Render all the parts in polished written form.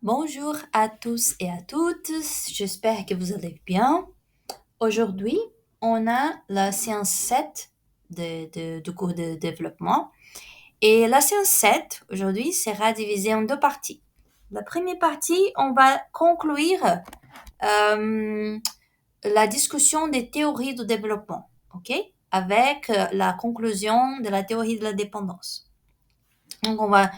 Bonjour à tous et à toutes, j'espère que vous allez bien. Aujourd'hui, on a la séance 7 du cours de développement. Et la séance 7, aujourd'hui, sera divisée en deux parties. La première partie, on va conclure la discussion des théories du développement, ok? Avec la conclusion de la théorie de la dépendance. Donc, on va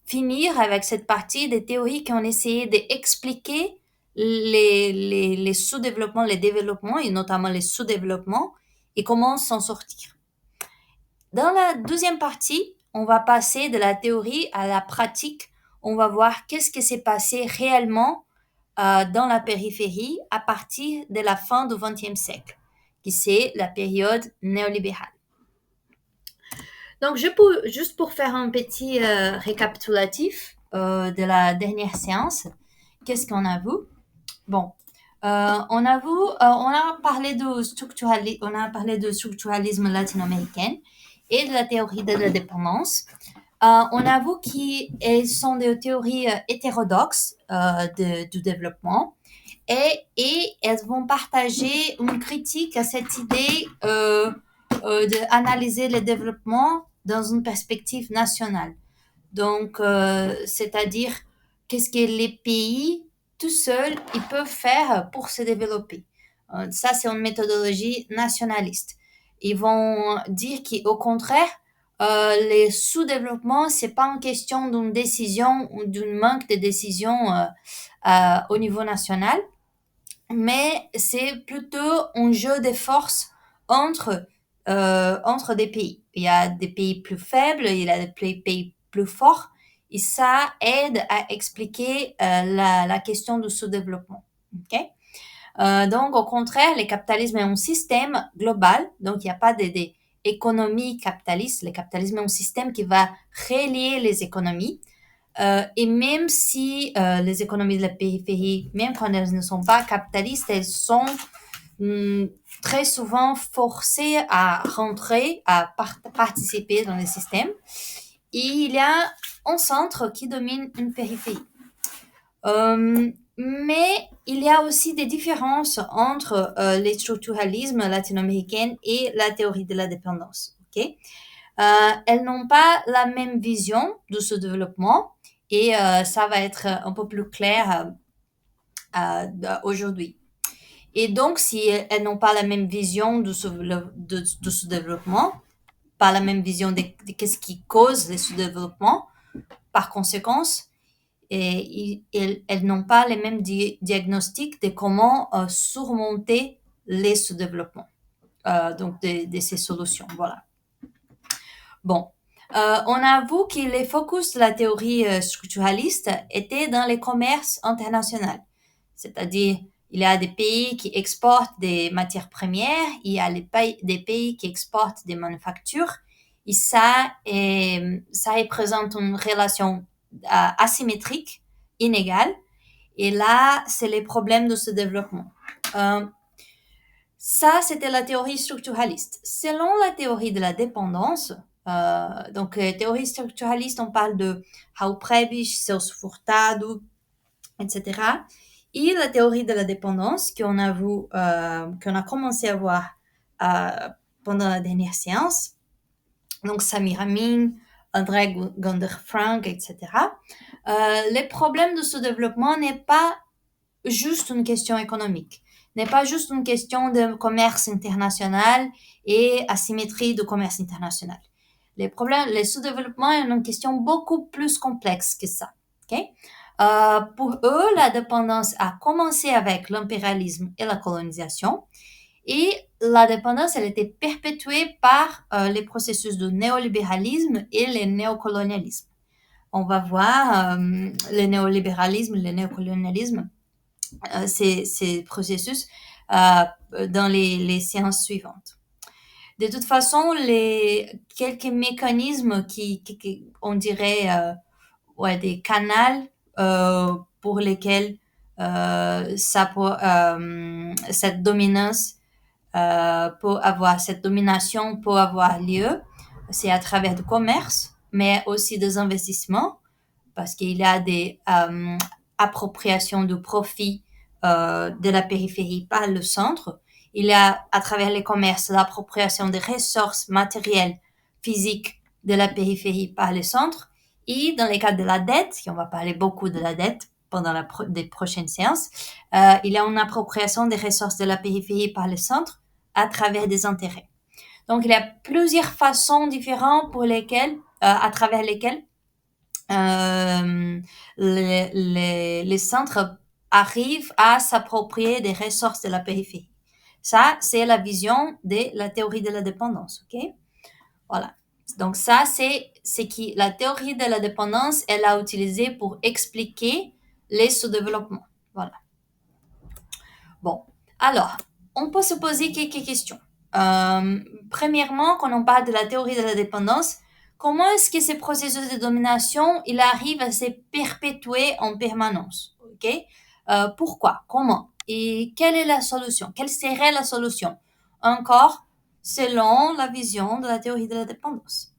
finir avec cette partie des théories qui ont essayé d'expliquer les sous-développements, les développements et notamment les sous-développements et comment s'en sortir. Dans la deuxième partie, on va passer de la théorie à la pratique. On va voir qu'est-ce qui s'est passé réellement dans la périphérie à partir de la fin du XXe siècle, qui c'est la période néolibérale. Donc, juste pour faire un petit récapitulatif de la dernière séance, qu'est-ce qu'on a vu? Bon, on a parlé de structuralisme latino-américain et de la théorie de la dépendance. On a vu qu'elles sont des théories hétérodoxes du développement et elles vont partager une critique à cette idée d'analyser le développement dans une perspective nationale. Donc, c'est-à-dire qu'est-ce que les pays tout seuls ils peuvent faire pour se développer. Ça, c'est une méthodologie nationaliste. Ils vont dire qu'au contraire, les sous-développements, c'est pas une question d'une décision ou d'un manque de décision au niveau national, mais c'est plutôt un jeu de forces entre des pays. Il y a des pays plus faibles, il y a des pays plus forts, et ça aide à expliquer la question du sous-développement. Okay? Donc, au contraire, le capitalisme est un système global, donc il n'y a pas d'économie capitaliste. Le capitalisme est un système qui va relier les économies. Et même si les économies de la périphérie, même quand elles ne sont pas capitalistes, elles sont très souvent forcées à rentrer, à participer dans le système. Et il y a un centre qui domine une périphérie. Mais il y a aussi des différences entre les structuralismes latino-américains et la théorie de la dépendance. Okay? Elles n'ont pas la même vision de ce développement et ça va être un peu plus clair aujourd'hui. Et donc, si elles n'ont pas la même vision de ce développement, pas la même vision de qu'est-ce qui cause le sous-développement, par conséquent, elles n'ont pas les mêmes diagnostics de comment surmonter les sous-développements, donc de ces solutions. Voilà. Bon, on avoue que les focus de la théorie structuraliste étaient dans les commerces internationaux, c'est-à-dire il y a des pays qui exportent des matières premières, il y a des pays qui exportent des manufactures, et ça représente une relation asymétrique, inégale, et là, c'est les problèmes de ce développement. Ça, c'était la théorie structuraliste. Selon la théorie de la dépendance, donc théorie structuraliste, on parle de Hauptprebisch, Celso Furtado, etc. Et la théorie de la dépendance qu'on a commencé à voir pendant la dernière séance, donc Samir Amin, André Gunder-Frank, etc. Les problèmes de ce développement n'est pas juste une question économique, n'est pas juste une question de commerce international et asymétrie de commerce international. Les sous-développements est une question beaucoup plus complexe que ça. Okay? Pour eux, la dépendance a commencé avec l'impérialisme et la colonisation, et la dépendance, elle était perpétuée par les processus de néolibéralisme et le néocolonialisme. On va voir le néolibéralisme, le néocolonialisme, ces processus dans les séances suivantes. De toute façon, quelques mécanismes qui on dirait, des canaux pour lesquels cette dominance cette domination peut avoir lieu, c'est à travers du commerce, mais aussi des investissements, parce qu'il y a des appropriations de profit de la périphérie par le centre. Il y a, à travers les commerces, l'appropriation des ressources matérielles, physiques de la périphérie par le centre. Et dans les cas de la dette, et on va parler beaucoup de la dette pendant des prochaines séances, il y a une appropriation des ressources de la périphérie par le centre à travers des intérêts. Donc, il y a plusieurs façons différentes à travers lesquelles les centres arrivent à s'approprier des ressources de la périphérie. Ça, c'est la vision de la théorie de la dépendance, ok? Voilà. Donc ça, c'est qui la théorie de la dépendance, elle a utilisé pour expliquer les sous-développements. Voilà. Bon, alors, on peut se poser quelques questions. Premièrement, quand on parle de la théorie de la dépendance, comment est-ce que ces processus de domination, il arrive à se perpétuer en permanence? Ok? Pourquoi? Comment? Et quelle est la solution? Quelle serait la solution? Encore, selon la vision de la théorie de la dépendance.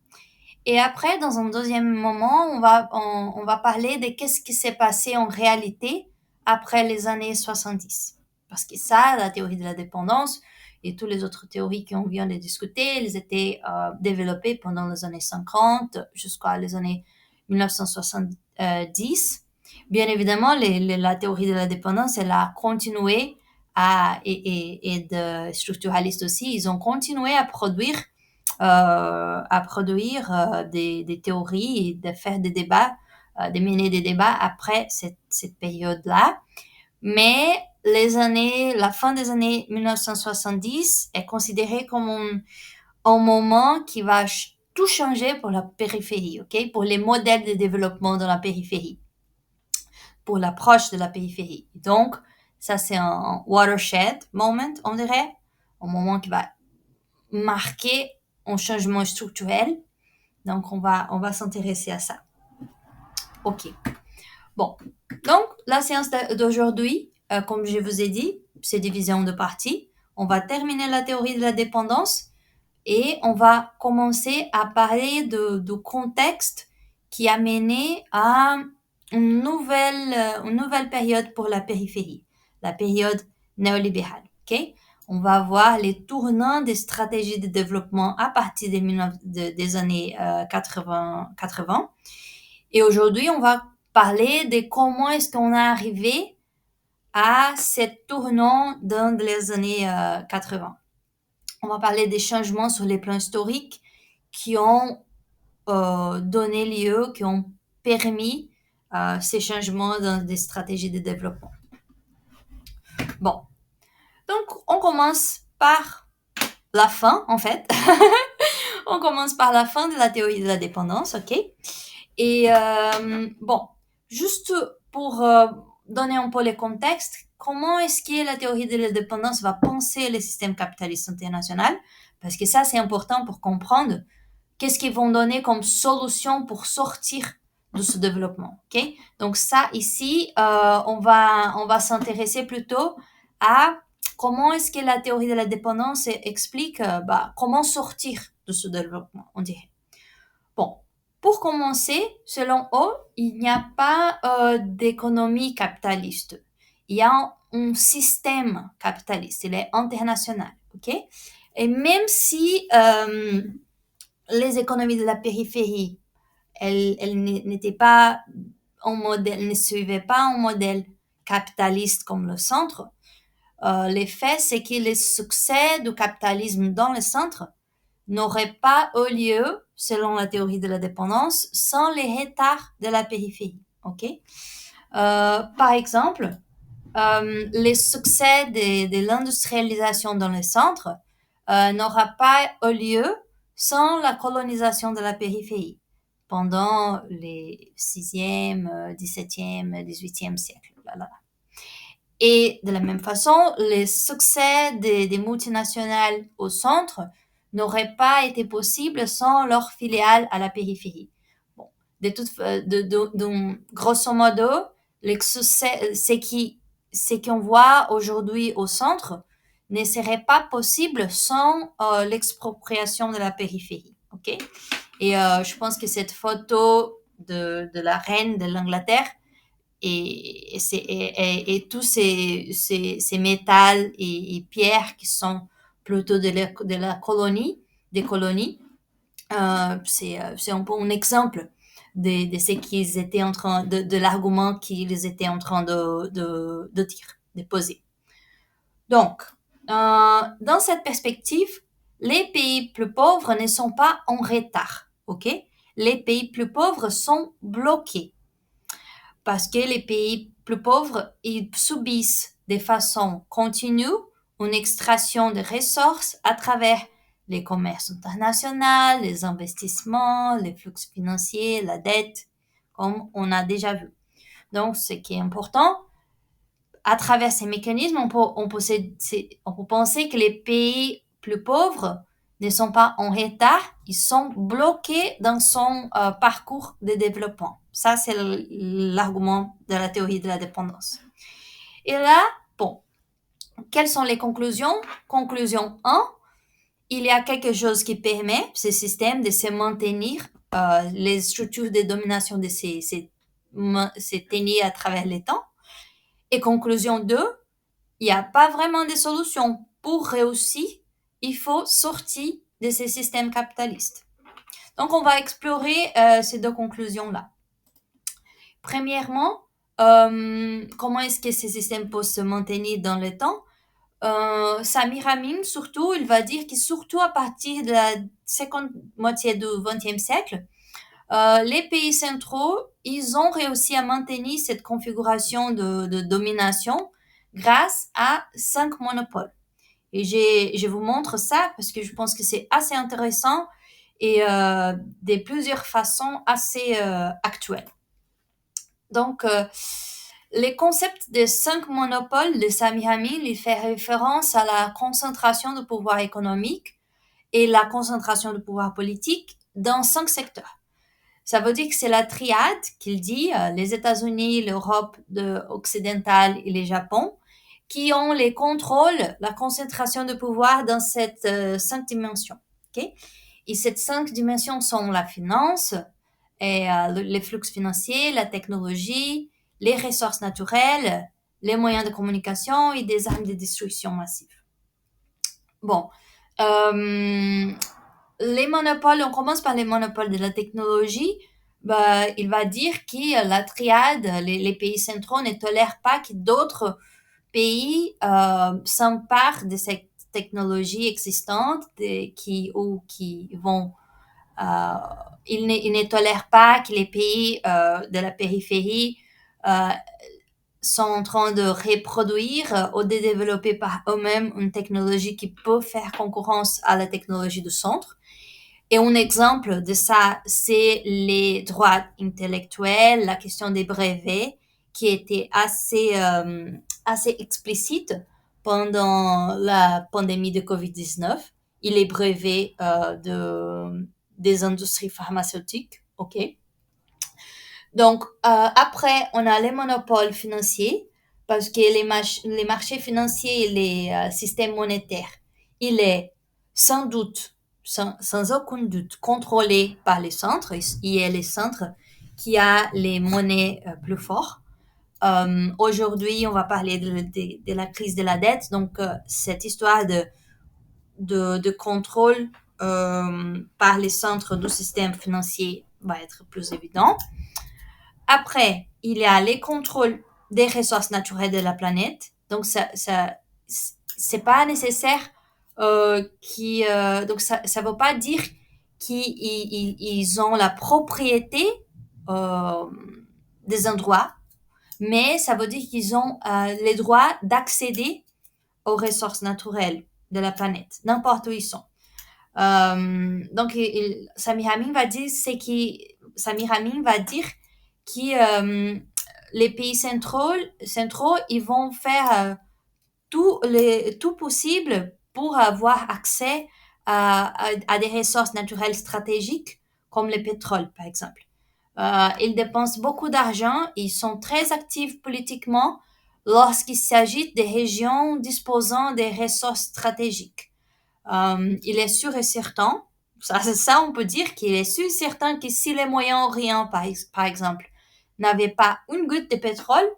Et après, dans un deuxième moment, on va parler de qu'est-ce qui s'est passé en réalité après les années 70. Parce que ça, la théorie de la dépendance et toutes les autres théories qu'on vient de discuter, elles étaient développées pendant les années 50 jusqu'à les années 1970. Bien évidemment, la théorie de la dépendance, elle a continué et de structuralistes aussi, ils ont continué à produire des théories et de faire des débats, de mener des débats après cette période-là. Mais la fin des années 1970 est considérée comme un moment qui va tout changer pour la périphérie, ok? Pour les modèles de développement dans la périphérie, pour l'approche de la périphérie. Donc, ça, c'est un watershed moment, on dirait, un moment qui va marquer un changement structurel. Donc, on va s'intéresser à ça. OK. Bon. Donc, la séance d'aujourd'hui, comme je vous ai dit, c'est divisé en deux parties. On va terminer la théorie de la dépendance et on va commencer à parler du contexte qui a mené à une nouvelle période pour la périphérie, la période néolibérale. OK? On va voir les tournants des stratégies de développement à partir des années 80. Et aujourd'hui, on va parler de comment est-ce qu'on est arrivé à cette tournant dans les années 80. On va parler des changements sur les plans historiques qui ont donné lieu, qui ont permis ces changements dans des stratégies de développement. Bon, donc on commence par la fin, en fait. On commence par la fin de la théorie de la dépendance, ok? Et bon, juste pour donner un peu le contexte, comment est-ce que la théorie de la dépendance va penser le système capitaliste international? Parce que ça, c'est important pour comprendre qu'est-ce qu'ils vont donner comme solution pour sortir de ce développement, ok? Donc ça, ici, on va s'intéresser plutôt à comment est-ce que la théorie de la dépendance explique comment sortir de ce développement, on dirait. Bon, pour commencer, selon eux, il n'y a pas d'économie capitaliste. Il y a un système capitaliste, il est international, ok? Et même si les économies de la périphérie, elles n'étaient pas un modèle, ne suivaient pas un modèle capitaliste comme le centre, l'effet, c'est que le succès du capitalisme dans le centre n'aurait pas eu lieu, selon la théorie de la dépendance, sans les retards de la périphérie. Ok? Par exemple, le succès de l'industrialisation dans le centre n'aura pas eu lieu sans la colonisation de la périphérie pendant les 6e, 17e, 18e siècle. Et de la même façon, le succès des multinationales au centre n'aurait pas été possible sans leur filiale à la périphérie. Bon, grosso modo, ce qu'on voit aujourd'hui au centre ne serait pas possible sans l'expropriation de la périphérie. Ok? Et je pense que cette photo de la reine de l'Angleterre et tous ces métals et pierres qui sont plutôt de la colonie, des colonies. C'est un peu un exemple de ce qu'ils étaient en train de l'argument qu'ils étaient en train de dire, de poser. Donc, dans cette perspective, les pays plus pauvres ne sont pas en retard, ok? Les pays plus pauvres sont bloqués parce que les pays plus pauvres, ils subissent de façon continue une extraction de ressources à travers les commerces internationaux, les investissements, les flux financiers, la dette, comme on a déjà vu. Donc, ce qui est important, à travers ces mécanismes, on peut penser que les pays plus pauvres ne sont pas en retard, ils sont bloqués dans son parcours de développement. Ça, c'est l'argument de la théorie de la dépendance. Et là, bon, quelles sont les conclusions? Conclusion 1, il y a quelque chose qui permet ce système de se maintenir, les structures de domination de se tenir à travers les temps. Et conclusion 2, il n'y a pas vraiment de solution. Pour réussir, il faut sortir de ces systèmes capitalistes. Donc, on va explorer ces deux conclusions-là. Premièrement, comment est-ce que ces systèmes peuvent se maintenir dans le temps? Samir Amin, surtout, il va dire que surtout à partir de la seconde moitié du XXe siècle, les pays centraux, ils ont réussi à maintenir cette configuration de domination grâce à 5 monopoles. Et je vous montre ça parce que je pense que c'est assez intéressant et de plusieurs façons assez actuelles. Donc, les concepts des 5 monopoles de Samir Amin, il fait référence à la concentration de pouvoir économique et la concentration de pouvoir politique dans 5 secteurs. Ça veut dire que c'est la triade qu'il dit, les États-Unis, l'Europe occidentale et le Japon, qui ont les contrôles, la concentration de pouvoir dans cette 5 dimensions. Okay? Et ces 5 dimensions sont la finance, et, les flux financiers, la technologie, les ressources naturelles, les moyens de communication et des armes de destruction massive. Bon, les monopoles, on commence par les monopoles de la technologie. Bah, il va dire que la triade, les pays centraux ne tolèrent pas que d'autres pays s'emparent de cette technologie existante qui vont... ils ne tolèrent pas que les pays de la périphérie sont en train de reproduire ou de développer par eux-mêmes une technologie qui peut faire concurrence à la technologie du centre. Et un exemple de ça, c'est les droits intellectuels, la question des brevets, qui était assez explicite pendant la pandémie de Covid-19. Et les brevets des industries pharmaceutiques, ok? Donc, après, on a les monopoles financiers, parce que les marchés financiers et les systèmes monétaires, il est sans doute, sans aucun doute, contrôlé par les centres. Il y a les centres qui a les monnaies plus fortes. Aujourd'hui, on va parler de la crise de la dette. Donc, cette histoire de contrôle par les centres du système financier va être plus évident. Après, il y a les contrôles des ressources naturelles de la planète. Donc, c'est pas nécessaire donc ça veut pas dire qu'ils ont la propriété des endroits, mais ça veut dire qu'ils ont les droits d'accéder aux ressources naturelles de la planète, n'importe où ils sont. Donc, Samir Amin va dire que les pays centraux, ils vont faire tout possible pour avoir accès à des ressources naturelles stratégiques comme le pétrole, par exemple. Ils dépensent beaucoup d'argent, ils sont très actifs politiquement lorsqu'il s'agit des régions disposant des ressources stratégiques. Il est sûr et certain, Ça, on peut dire qu'il est sûr certain que si les Moyen-Orient, par exemple, n'avaient pas une goutte de pétrole,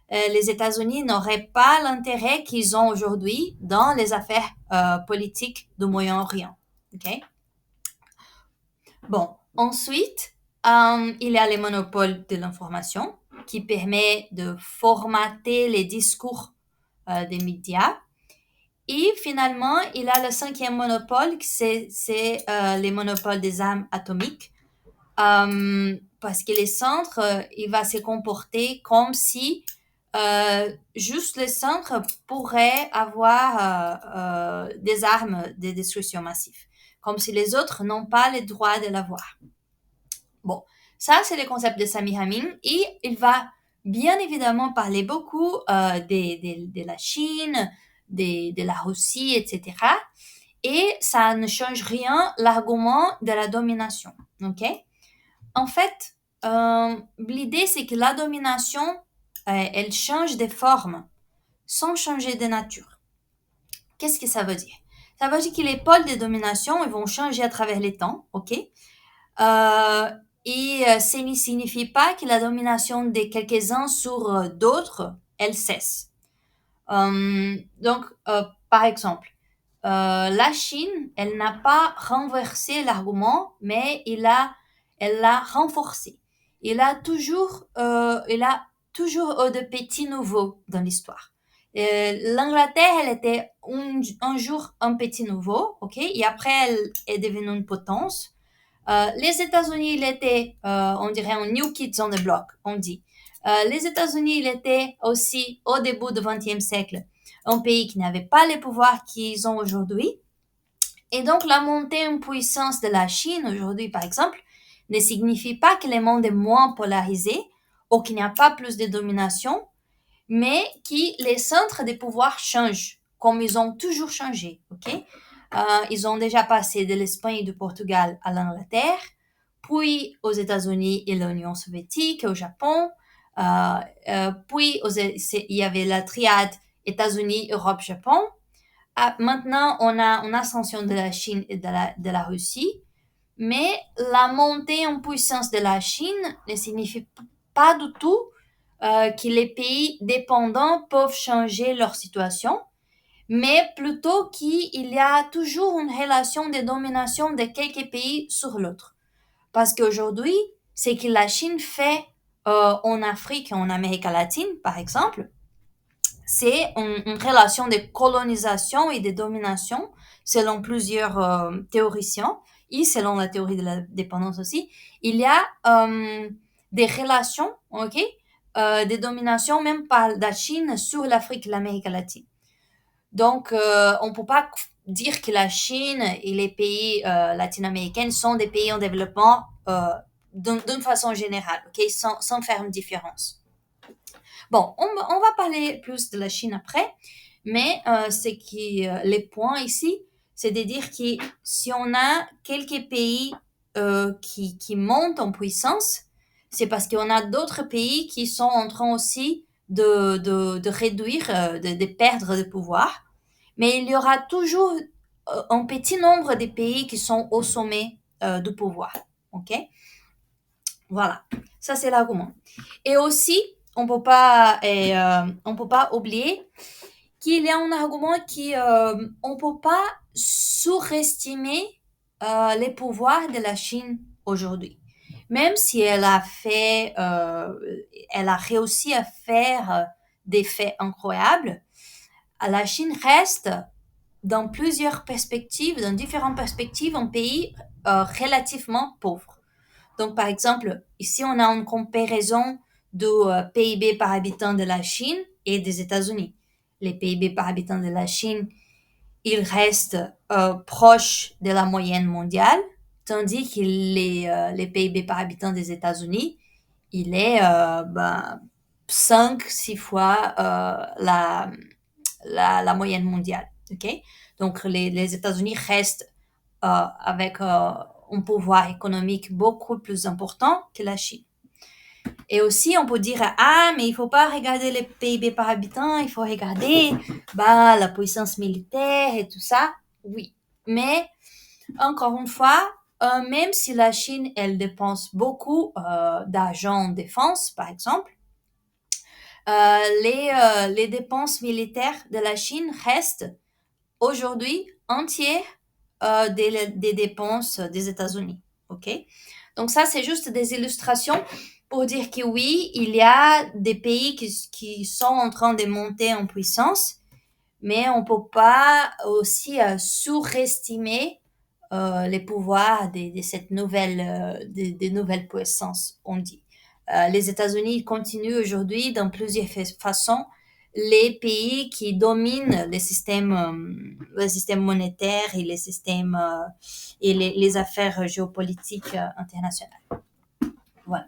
les États-Unis n'auraient pas l'intérêt qu'ils ont aujourd'hui dans les affaires politiques du Moyen-Orient. Okay? Bon, ensuite, il y a les monopoles de l'information qui permet de formater les discours des médias. Et finalement, il y a le 5e monopole, c'est les monopoles des armes atomiques. Parce que les centres, il va se comporter comme si juste les centres pourraient avoir des armes de destruction massive, comme si les autres n'ont pas le droit de l'avoir. Bon, ça c'est le concept de Samir Amin et il va bien évidemment parler beaucoup de la Chine, de la Russie, etc. Et ça ne change rien l'argument de la domination, ok? En fait, l'idée c'est que la domination, elle change de forme sans changer de nature. Qu'est-ce que ça veut dire? Ça veut dire que les pôles de domination, ils vont changer à travers les temps, ok? Et ça ne signifie pas que la domination de quelques-uns sur d'autres, elle cesse. Donc, par exemple, la Chine, elle n'a pas renversé l'argument, mais elle l'a renforcé. Il a toujours de petits nouveaux dans l'histoire. L'Angleterre, elle était un jour un petit nouveau, ok, et après elle est devenue une potence. Les États-Unis, il était, on dirait un new kids on the block, on dit. Les États-Unis, il était aussi au début du XXe siècle un pays qui n'avait pas les pouvoirs qu'ils ont aujourd'hui. Et donc, la montée en puissance de la Chine aujourd'hui, par exemple, ne signifie pas que le monde est moins polarisé ou qu'il n'y a pas plus de domination, mais que les centres des pouvoirs changent, comme ils ont toujours changé, ok? Ils ont déjà passé de l'Espagne et du Portugal à l'Angleterre, puis aux États-Unis et l'Union soviétique, au Japon, puis il y avait la triade États-Unis, Europe, Japon. Maintenant, on a une ascension de la Chine et de la Russie, mais la montée en puissance de la Chine ne signifie pas du tout que les pays dépendants peuvent changer leur situation, mais plutôt qu'il y a toujours une relation de domination de quelques pays sur l'autre. Parce qu'aujourd'hui, ce que la Chine fait en Afrique et en Amérique latine, par exemple, c'est une relation de colonisation et de domination selon plusieurs théoriciens et selon la théorie de la dépendance aussi. Il y a des relations, ok, de domination même par la Chine sur l'Afrique et l'Amérique latine. Donc, on ne peut pas dire que la Chine et les pays latino-américains sont des pays en développement d'une façon générale, ok, sans faire une différence. Bon, on va parler plus de la Chine après, mais les points ici, c'est de dire que si on a quelques pays qui montent en puissance, c'est parce qu'on a d'autres pays qui sont en train aussi de réduire, de perdre de pouvoir. Mais il y aura toujours un petit nombre de pays qui sont au sommet du pouvoir. Ok? Voilà, ça c'est l'argument. Et aussi, on peut pas oublier qu'il y a un argument qui on peut pas surestimer les pouvoirs de la Chine aujourd'hui. Même si elle a réussi à faire des faits incroyables, la Chine reste dans différentes perspectives, un pays relativement pauvre. Donc, par exemple, ici, on a une comparaison du PIB par habitant de la Chine et des États-Unis. Les PIB par habitant de la Chine, ils restent proches de la moyenne mondiale, tandis que les PIB par habitant des États-Unis, il est 5-6 fois la moyenne mondiale. Okay? Donc, les États-Unis restent avec un pouvoir économique beaucoup plus important que la Chine. Et aussi, on peut dire, mais il faut pas regarder les PIB par habitant, il faut regarder la puissance militaire et tout ça. Oui, mais encore une fois, même si la Chine, elle dépense beaucoup d'argent en défense, par exemple, les dépenses militaires de la Chine restent aujourd'hui entières des dépenses des États-Unis. OK? Donc ça, c'est juste des illustrations pour dire que oui, il y a des pays qui sont en train de monter en puissance, mais on peut pas aussi surestimer les pouvoirs de cette des nouvelles puissances, on dit. Les États-Unis continuent aujourd'hui dans plusieurs façons les pays qui dominent le système monétaire et les systèmes et les affaires géopolitiques internationales. Voilà.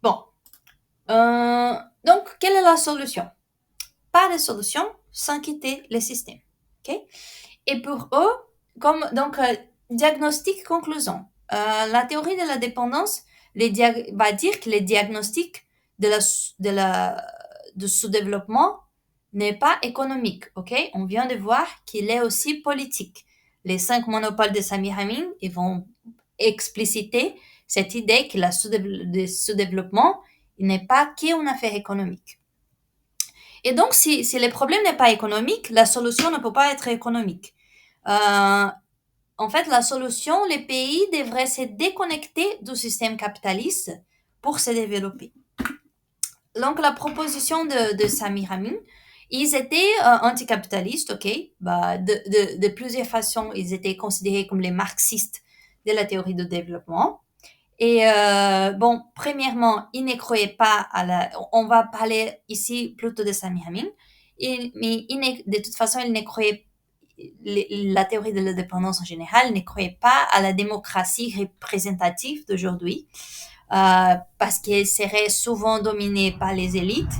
Bon. Donc, quelle est la solution? Pas de solution sans quitter le système. OK? Et pour eux, donc, diagnostic, conclusion. La théorie de la dépendance va dire que les diagnostics de sous-développement n'est pas économique, ok? On vient de voir qu'il est aussi politique. Les 5 monopoles de Samir Amin, ils vont expliciter cette idée que le sous-développement n'est pas qu'une affaire économique. Et donc, si le problème n'est pas économique, la solution ne peut pas être économique. En fait, la solution, les pays devraient se déconnecter du système capitaliste pour se développer. Donc, la proposition de Samir Amin, ils étaient anticapitalistes, ok? De plusieurs façons, ils étaient considérés comme les marxistes de la théorie du développement. Et bon, premièrement, ils ne croyaient pas on va parler ici plutôt de Samir Amin, mais de toute façon, ils ne croyaient la théorie de l'indépendance en général ne croyait pas à la démocratie représentative d'aujourd'hui parce qu'elle serait souvent dominée par les élites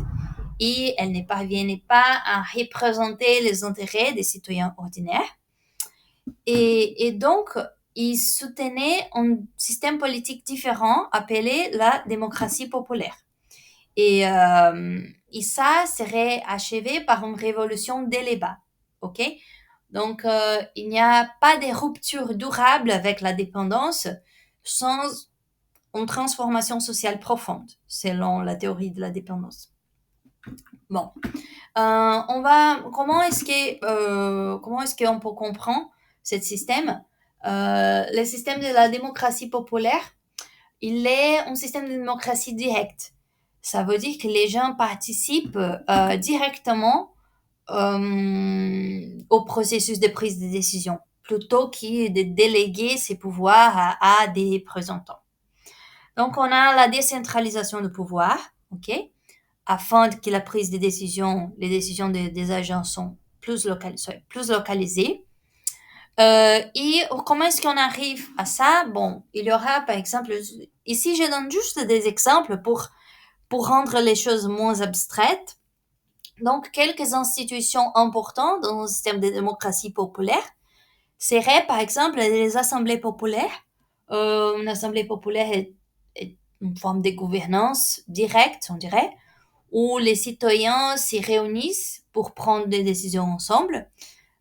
et elle ne parvenait pas à représenter les intérêts des citoyens ordinaires. Et donc, ils soutenaient un système politique différent appelé la démocratie populaire. Et ça serait achevé par une révolution dès les bas. OK? Donc, il n'y a pas de rupture durable avec la dépendance sans une transformation sociale profonde, selon la théorie de la dépendance. Bon, comment est-ce qu'on peut comprendre ce système? Le système de la démocratie populaire, il est un système de démocratie directe. Ça veut dire que les gens participent directement au processus de prise de décision, plutôt que de déléguer ses pouvoirs à des représentants. Donc, on a la décentralisation du pouvoir, ok, afin que la prise de décision, les décisions des agents sont plus localisées. Et comment est-ce qu'on arrive à ça? Bon, il y aura, par exemple, ici, je donne juste des exemples pour rendre les choses moins abstraites. Donc, quelques institutions importantes dans un système de démocratie populaire seraient, par exemple, les assemblées populaires. Une assemblée populaire est une forme de gouvernance directe, on dirait, où les citoyens s'y réunissent pour prendre des décisions ensemble.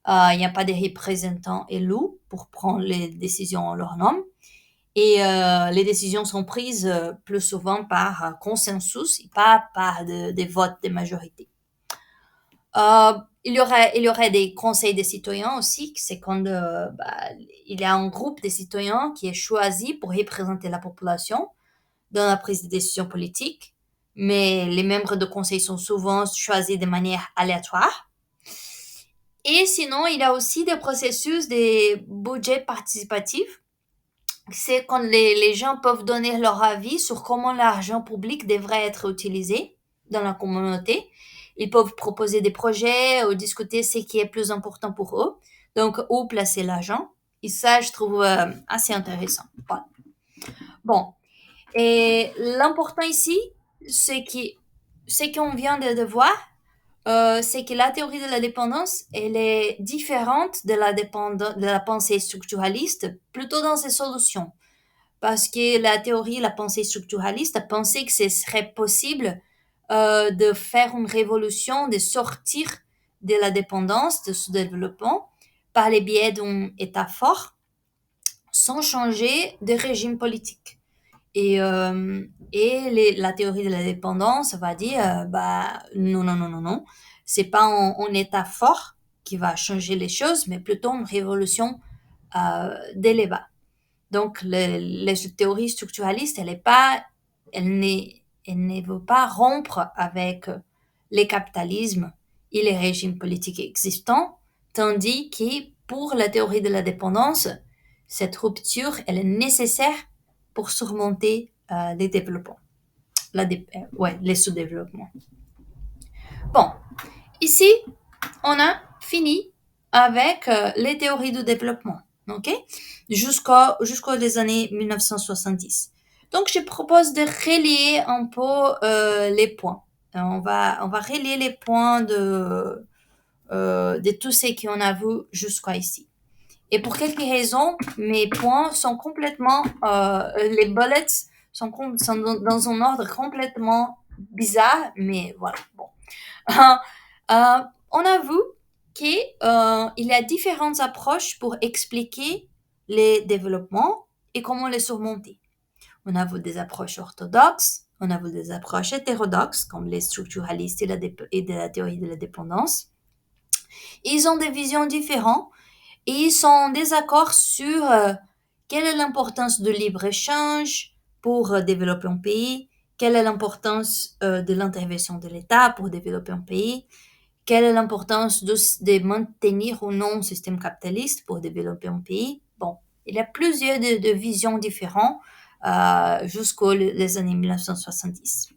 Il n'y a pas de représentants élus pour prendre les décisions en leur nom. Et les décisions sont prises plus souvent par consensus et pas par des votes de majorité. Il y aurait des conseils des citoyens aussi, c'est quand il y a un groupe de citoyens qui est choisi pour représenter la population dans la prise de décision politique, mais les membres de conseil sont souvent choisis de manière aléatoire. Et sinon, il y a aussi des processus de budget participatif. C'est quand les gens peuvent donner leur avis sur comment l'argent public devrait être utilisé dans la communauté. Ils peuvent proposer des projets ou discuter ce qui est plus important pour eux. Donc, où placer l'argent. Et ça, je trouve assez intéressant. Voilà. Bon. Et l'important ici, c'est ce qu'on vient de voir, c'est que la théorie de la dépendance, elle est différente de la pensée structuraliste, plutôt dans ses solutions. Parce que la pensée structuraliste a pensé que ce serait possible de faire une révolution, de sortir de la dépendance, de ce développement, par les biais d'un État fort, sans changer de régime politique. Et la théorie de la dépendance va dire, non, non, non, non, non, c'est pas un État fort qui va changer les choses, mais plutôt une révolution dès les bas. Donc, les théories structuralistes, elle ne veut pas rompre avec les capitalismes et les régimes politiques existants, tandis que pour la théorie de la dépendance, cette rupture, elle est nécessaire pour surmonter les développements, les sous-développements. Bon, ici, on a fini avec les théories du développement, ok, jusqu'aux les années 1970. Donc, je propose de relier un peu les points. On va relier les points de tout ce qu'on a vu jusqu'à ici. Et pour quelques raisons, mes points sont complètement, les bullets sont dans un ordre complètement bizarre, mais voilà, bon. On a vu qu'il y a différentes approches pour expliquer les développements et comment les surmonter. On a vu des approches orthodoxes, on a vu des approches hétérodoxes, comme les structuralistes et de la théorie de la dépendance. Ils ont des visions différentes et ils sont en désaccord sur quelle est l'importance de libre-échange pour développer un pays, quelle est l'importance de l'intervention de l'État pour développer un pays, quelle est l'importance de maintenir ou non un système capitaliste pour développer un pays. Bon, il y a plusieurs de visions différentes jusqu'aux les années 1970.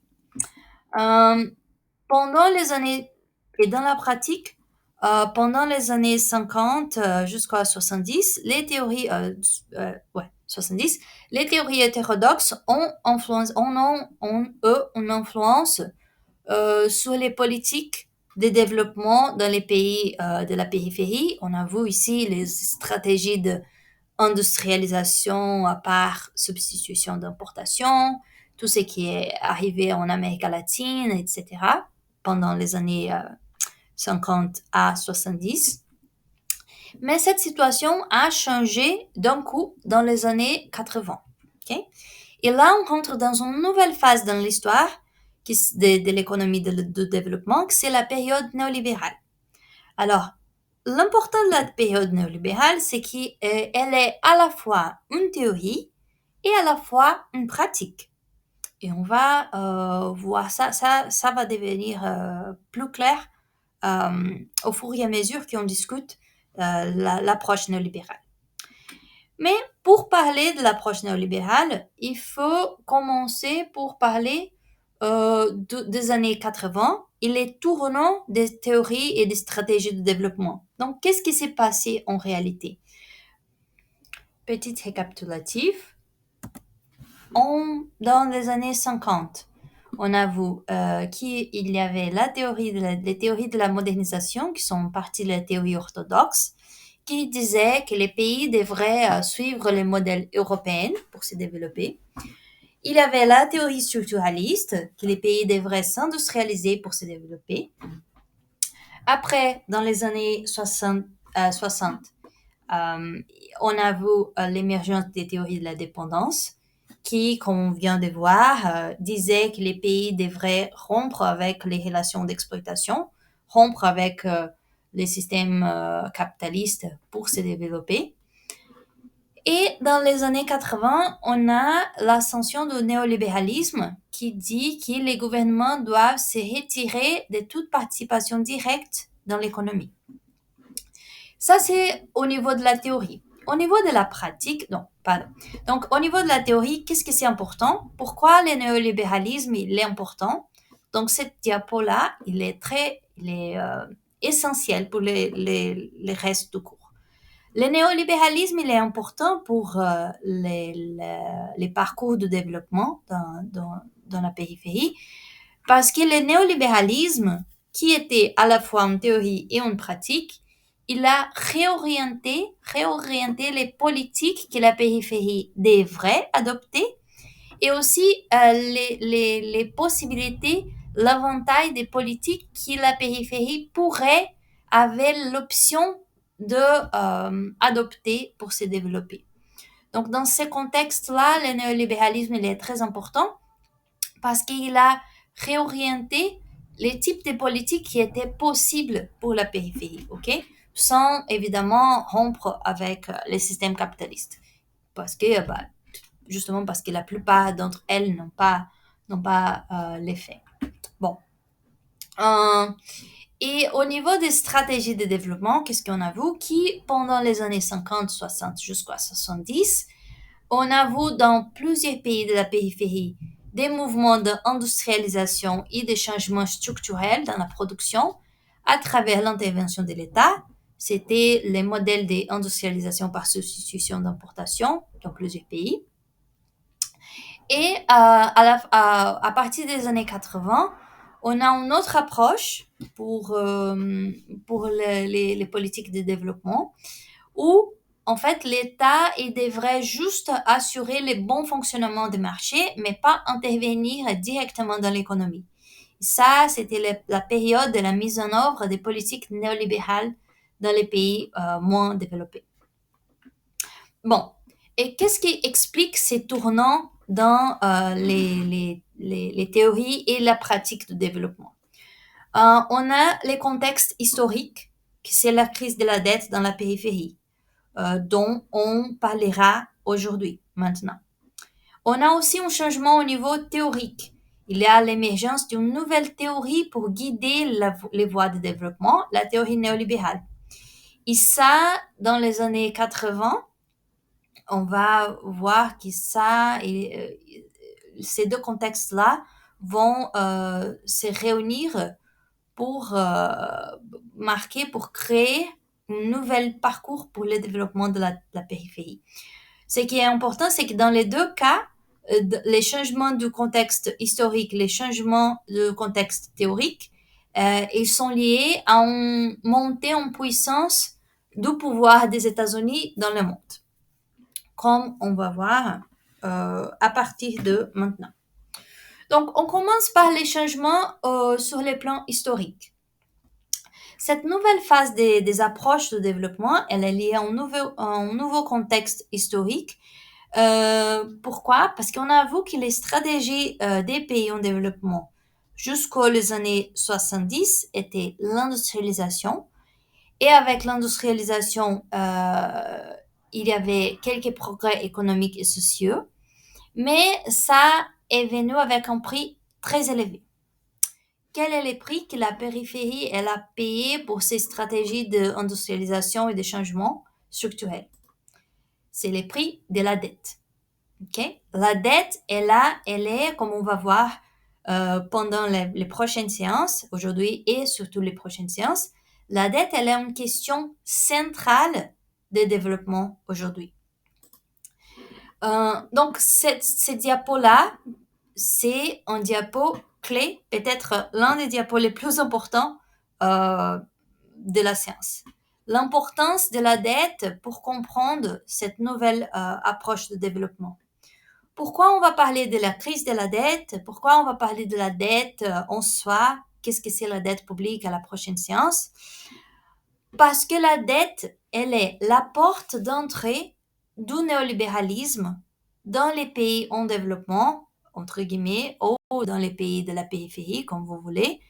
Pendant les années, et dans la pratique, pendant les années 50 jusqu'à 70, les théories, 70, les théories hétérodoxes ont une influence sur les politiques de développement dans les pays de la périphérie. On a vu ici les stratégies d'industrialisation par substitution d'importation, tout ce qui est arrivé en Amérique latine, etc., pendant les années 50 à 70. Mais cette situation a changé d'un coup dans les années 80. Okay? Et là, on rentre dans une nouvelle phase dans l'histoire de l'économie de développement, c'est la période néolibérale. Alors, l'important de la période néolibérale, c'est qu'elle est à la fois une théorie et à la fois une pratique. Et on va voir ça va devenir plus clair au fur et à mesure qu'on discute l'approche néolibérale. Mais pour parler de l'approche néolibérale, il faut commencer pour parler des années 80 et les tournants des théories et des stratégies de développement. Donc, qu'est-ce qui s'est passé en réalité? Petite récapitulative. Dans les années 50, on a vu qu'il y avait les théories de la modernisation, qui sont partie de la théorie orthodoxe, qui disait que les pays devraient suivre les modèles européens pour se développer. Il y avait la théorie structuraliste, que les pays devraient s'industrialiser pour se développer. Après, dans les années 60, on a vu l'émergence des théories de la dépendance, qui, comme on vient de voir, disait que les pays devraient rompre avec les relations d'exploitation, rompre avec les systèmes capitalistes pour se développer. Et dans les années 80, on a l'ascension du néolibéralisme qui dit que les gouvernements doivent se retirer de toute participation directe dans l'économie. Ça, c'est au niveau de la théorie. Au niveau de la pratique, non, pardon. Donc, au niveau de la théorie, qu'est-ce que c'est important? Pourquoi le néolibéralisme, il est important? Donc, cette diapo-là, il est essentiel pour les restes du cours. Le néolibéralisme, il est important pour les parcours de développement dans la périphérie, parce que le néolibéralisme, qui était à la fois une théorie et une pratique, il a réorienté les politiques que la périphérie devrait adopter et aussi les possibilités, l'avantage des politiques que la périphérie pourrait avoir l'option de adopter pour se développer. Donc, dans ces contextes-là, le néolibéralisme, il est très important parce qu'il a réorienté les types de politiques qui étaient possibles pour la périphérie, ok? Sans évidemment rompre avec les systèmes capitalistes. Parce que, justement parce que la plupart d'entre elles n'ont pas l'effet. Bon. Et au niveau des stratégies de développement, qu'est-ce qu'on a vu? Qui, pendant les années 50, 60 jusqu'à 70, on a vu dans plusieurs pays de la périphérie des mouvements d'industrialisation et des changements structurels dans la production à travers l'intervention de l'État. C'était les modèles d'industrialisation par substitution d'importation dans plusieurs pays. Et à partir des années 80, on a une autre approche pour les politiques de développement où, en fait, l'État, il devrait juste assurer le bon fonctionnement des marchés, mais pas intervenir directement dans l'économie. Ça, c'était la période de la mise en œuvre des politiques néolibérales dans les pays moins développés. Bon, et qu'est-ce qui explique ces tournants dans les théories et la pratique de développement? On a les contextes historiques, qui c'est la crise de la dette dans la périphérie, dont on parlera aujourd'hui, maintenant. On a aussi un changement au niveau théorique. Il y a l'émergence d'une nouvelle théorie pour guider les voies de développement, la théorie néolibérale. Et ça, dans les années 80, on va voir que ça et ces deux contextes-là vont se réunir pour marquer, pour créer un nouvel parcours pour le développement de la périphérie. Ce qui est important, c'est que dans les deux cas, les changements du contexte historique, les changements du contexte théorique, ils sont liés à une montée en puissance du pouvoir des États-Unis dans le monde, comme on va voir à partir de maintenant. Donc, on commence par les changements sur les plans historiques. Cette nouvelle phase des approches de développement, elle est liée à un nouveau contexte historique. Pourquoi? Parce qu'on a vu que les stratégies des pays en développement jusqu'aux années 70 étaient l'industrialisation. Et avec l'industrialisation, il y avait quelques progrès économiques et sociaux, mais ça est venu avec un prix très élevé. Quel est le prix que la périphérie elle a payé pour ces stratégies d'industrialisation et de changement structurel? C'est le prix de la dette. Okay? La dette, elle est, comme on va voir pendant les prochaines séances, aujourd'hui et surtout les prochaines séances, la dette, elle est une question centrale de développement aujourd'hui. Donc, cette diapo-là, c'est un diapo clé, peut-être l'un des diapos les plus importants de la science. L'importance de la dette pour comprendre cette nouvelle approche de développement. Pourquoi on va parler de la crise de la dette? Pourquoi on va parler de la dette en soi? Qu'est-ce que c'est la dette publique à la prochaine séance? Parce que la dette, elle est la porte d'entrée du néolibéralisme dans les pays en développement, entre guillemets, ou dans les pays de la périphérie, comme vous voulez,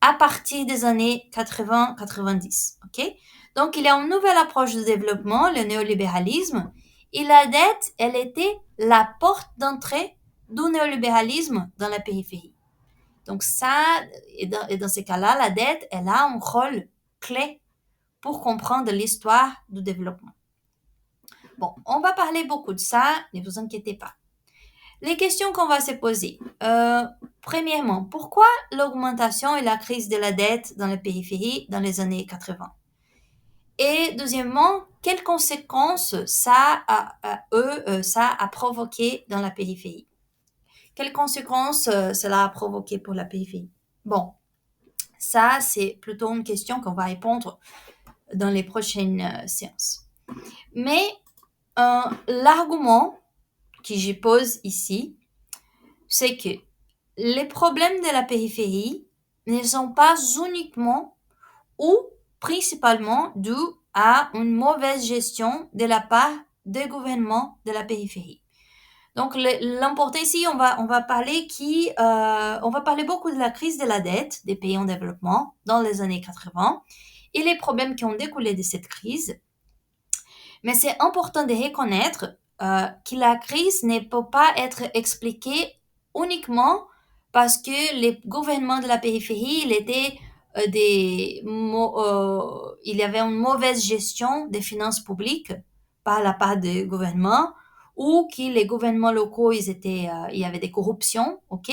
à partir des années 80-90. Okay? Donc, il y a une nouvelle approche de développement, le néolibéralisme, et la dette, elle était la porte d'entrée du néolibéralisme dans la périphérie. Donc ça, et dans ces cas-là, la dette, elle a un rôle clé pour comprendre l'histoire du développement. Bon, on va parler beaucoup de ça, ne vous inquiétez pas. Les questions qu'on va se poser. Premièrement, pourquoi l'augmentation et la crise de la dette dans la périphérie dans les années 80? Et deuxièmement, quelles conséquences ça a provoqué dans la périphérie? Quelles conséquences cela a provoqué pour la périphérie? Bon, ça, c'est plutôt une question qu'on va répondre dans les prochaines séances. Mais l'argument que je pose ici, c'est que les problèmes de la périphérie ne sont pas uniquement ou principalement dus à une mauvaise gestion de la part des gouvernements de la périphérie. Donc, l'important ici, on va parler on va parler beaucoup de la crise de la dette des pays en développement dans les années 80 et les problèmes qui ont découlé de cette crise. Mais c'est important de reconnaître que la crise ne peut pas être expliquée uniquement parce que les gouvernements de la périphérie, il y avait une mauvaise gestion des finances publiques par la part des gouvernements ou que les gouvernements locaux, il y avait des corruptions, ok?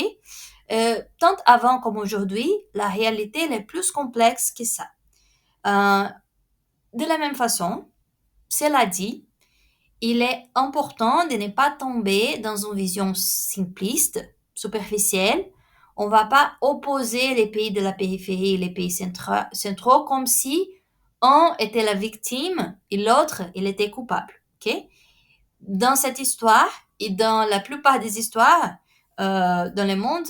Tant avant comme aujourd'hui, la réalité elle est plus complexe que ça. De la même façon, cela dit, il est important de ne pas tomber dans une vision simpliste, superficielle. On ne va pas opposer les pays de la périphérie et les pays centraux comme si un était la victime et l'autre, il était coupable. Okay? Dans cette histoire et dans la plupart des histoires dans le monde,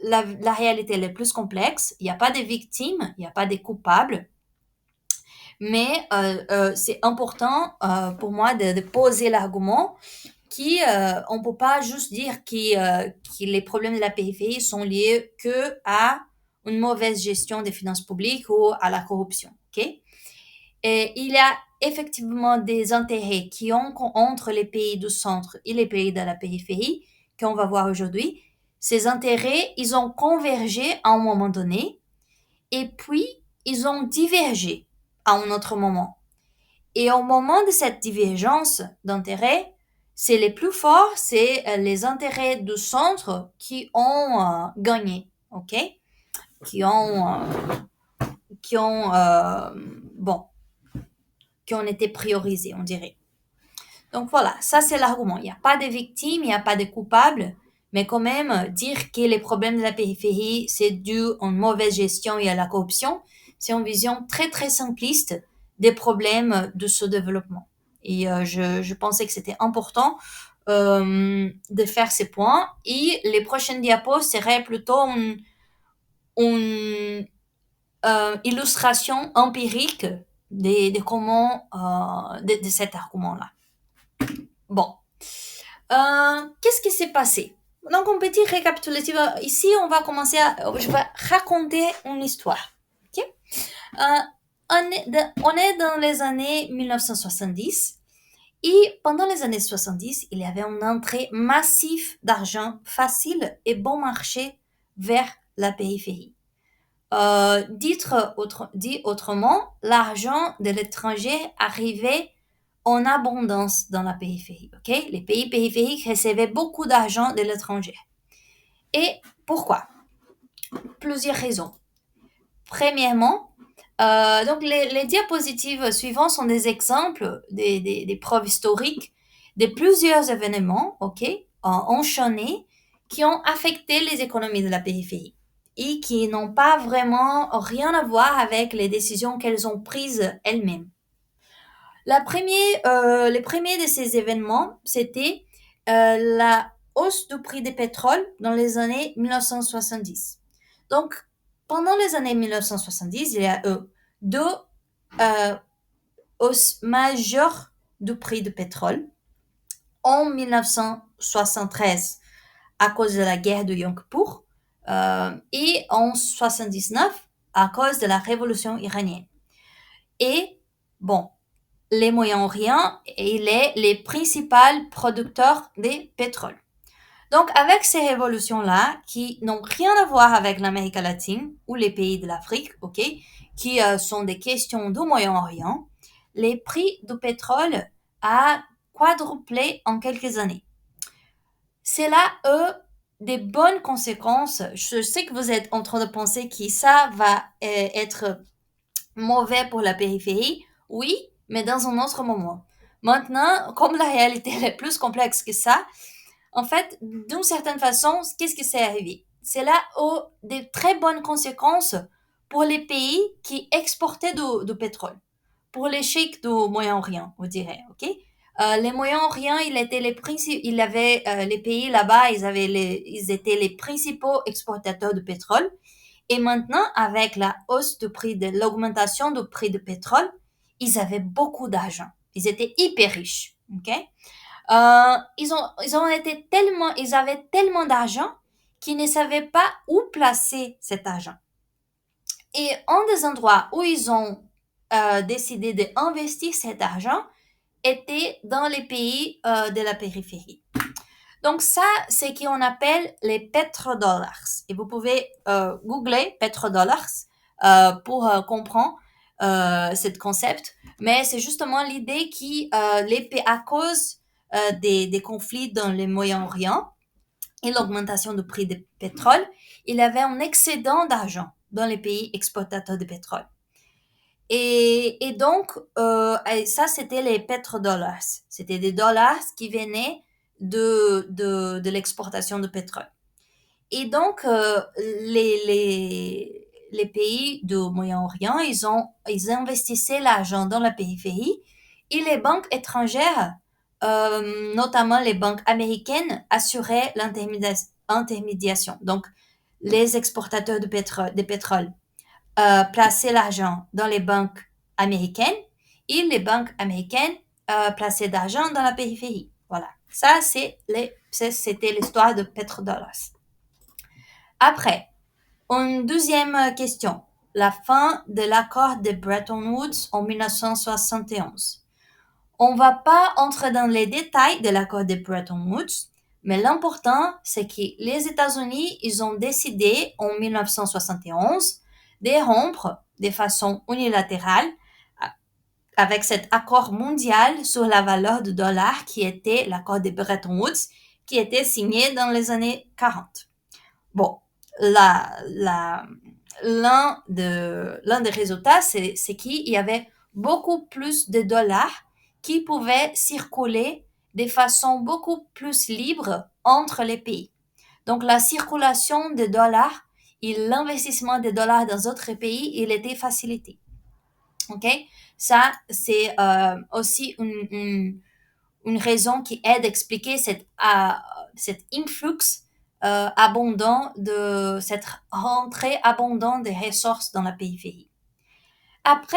la réalité elle est plus complexe. Il n'y a pas de victimes, il n'y a pas de coupables. Mais c'est important pour moi de poser l'argument qu'on ne peut pas juste dire que les problèmes de la périphérie sont liés que à une mauvaise gestion des finances publiques ou à la corruption. Okay? Et il y a effectivement des intérêts qui ont entre les pays du centre et les pays de la périphérie qu'on va voir aujourd'hui. Ces intérêts, ils ont convergé à un moment donné et puis ils ont divergé à un autre moment. Et au moment de cette divergence d'intérêts, c'est les plus forts, c'est les intérêts du centre qui ont gagné, ok? Qui ont été priorisés, on dirait. Donc voilà, ça c'est l'argument. Il n'y a pas de victimes, il n'y a pas de coupables, mais quand même, dire que les problèmes de la périphérie, c'est dû à une mauvaise gestion et à la corruption, c'est une vision très très simpliste des problèmes de ce développement. Et je pensais que c'était important de faire ces points. Et les prochaines diapos seraient plutôt une illustration empirique de comment de cet argument-là. Bon. Qu'est-ce qui s'est passé? Donc, un petit récapitulatif. Ici, je vais raconter une histoire. Okay? On est dans les années 1970 et pendant les années 70, il y avait une entrée massive d'argent facile et bon marché vers la périphérie. Dit autrement, l'argent de l'étranger arrivait en abondance dans la périphérie. Okay? Les pays périphériques recevaient beaucoup d'argent de l'étranger. Et pourquoi? Plusieurs raisons. Premièrement, donc les diapositives suivantes sont des exemples, des preuves historiques de plusieurs événements, enchaînés, qui ont affecté les économies de la périphérie et qui n'ont pas vraiment rien à voir avec les décisions qu'elles ont prises elles-mêmes. Les premiers de ces événements, c'était la hausse du prix du pétrole dans les années 1970. Donc, pendant les années 1970, il y a deux hausses majeures du prix du pétrole. En 1973, à cause de la guerre de Yom Kippur, et en 1979, à cause de la révolution iranienne. Et, bon, les Moyen-Orient, il est les principaux producteurs de pétrole. Donc, avec ces révolutions-là, qui n'ont rien à voir avec l'Amérique latine ou les pays de l'Afrique, qui sont des questions du Moyen-Orient, les prix du pétrole a quadruplé en quelques années. Cela a des bonnes conséquences. Je sais que vous êtes en train de penser que ça va être mauvais pour la périphérie. Oui, mais dans un autre moment. Maintenant, comme la réalité est plus complexe que ça, en fait, d'une certaine façon, qu'est-ce qui s'est arrivé? Cela a des très bonnes conséquences pour les pays qui exportaient du pétrole. Pour les cheikhs du Moyen-Orient, on dirait, ok? Les Moyen-Orient, les pays là-bas, ils étaient les principaux exportateurs de pétrole. Et maintenant, avec la hausse l'augmentation du prix du pétrole, ils avaient beaucoup d'argent. Ils étaient hyper riches, ok? Ils avaient tellement d'argent qu'ils ne savaient pas où placer cet argent. Et un des endroits où ils ont décidé d'investir cet argent était dans les pays de la périphérie. Donc ça, c'est ce qu'on appelle les pétrodollars. Et vous pouvez googler pétrodollars pour comprendre ce concept. Mais c'est justement l'idée à cause des conflits dans le Moyen-Orient et l'augmentation du prix du pétrole, il y avait un excédent d'argent dans les pays exportateurs de pétrole. Et donc, ça, c'était les pétrodollars. C'était des dollars qui venaient de l'exportation de pétrole. Et donc, les pays du Moyen-Orient, ils investissaient l'argent dans la périphérie et les banques étrangères, notamment les banques américaines, assuraient l'intermédiation. Donc, les exportateurs de pétrole plaçaient l'argent dans les banques américaines et les banques américaines plaçaient l'argent dans la périphérie. Voilà. Ça, c'était l'histoire de pétrodollars. Après, une deuxième question. La fin de l'accord de Bretton Woods en 1971. On va pas entrer dans les détails de l'accord de Bretton Woods, mais l'important, c'est que les États-Unis, ils ont décidé en 1971 de rompre de façon unilatérale avec cet accord mondial sur la valeur du dollar qui était l'accord de Bretton Woods, qui était signé dans les années 40. Bon, l'un des résultats, c'est qu'il y avait beaucoup plus de dollars qui pouvaient circuler de façon beaucoup plus libre entre les pays. Donc, la circulation des dollars et l'investissement des dollars dans d'autres pays, il était facilité. OK? Ça, c'est aussi une raison qui aide à expliquer cet influx abondant cette rentrée abondante des ressources dans la périphérie. Après,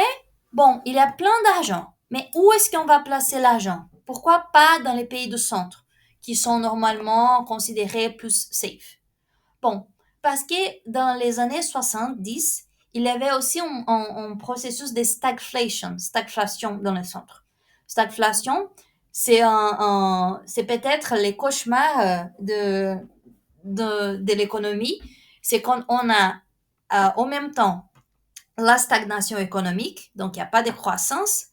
bon, il y a plein d'argent, mais où est-ce qu'on va placer l'argent? Pourquoi pas dans les pays du centre, qui sont normalement considérés plus safe? Bon, parce que dans les années 70, il y avait aussi un processus de stagflation dans le centre. Stagflation, c'est peut-être les cauchemars de l'économie. C'est quand on a en même temps la stagnation économique, donc il n'y a pas de croissance,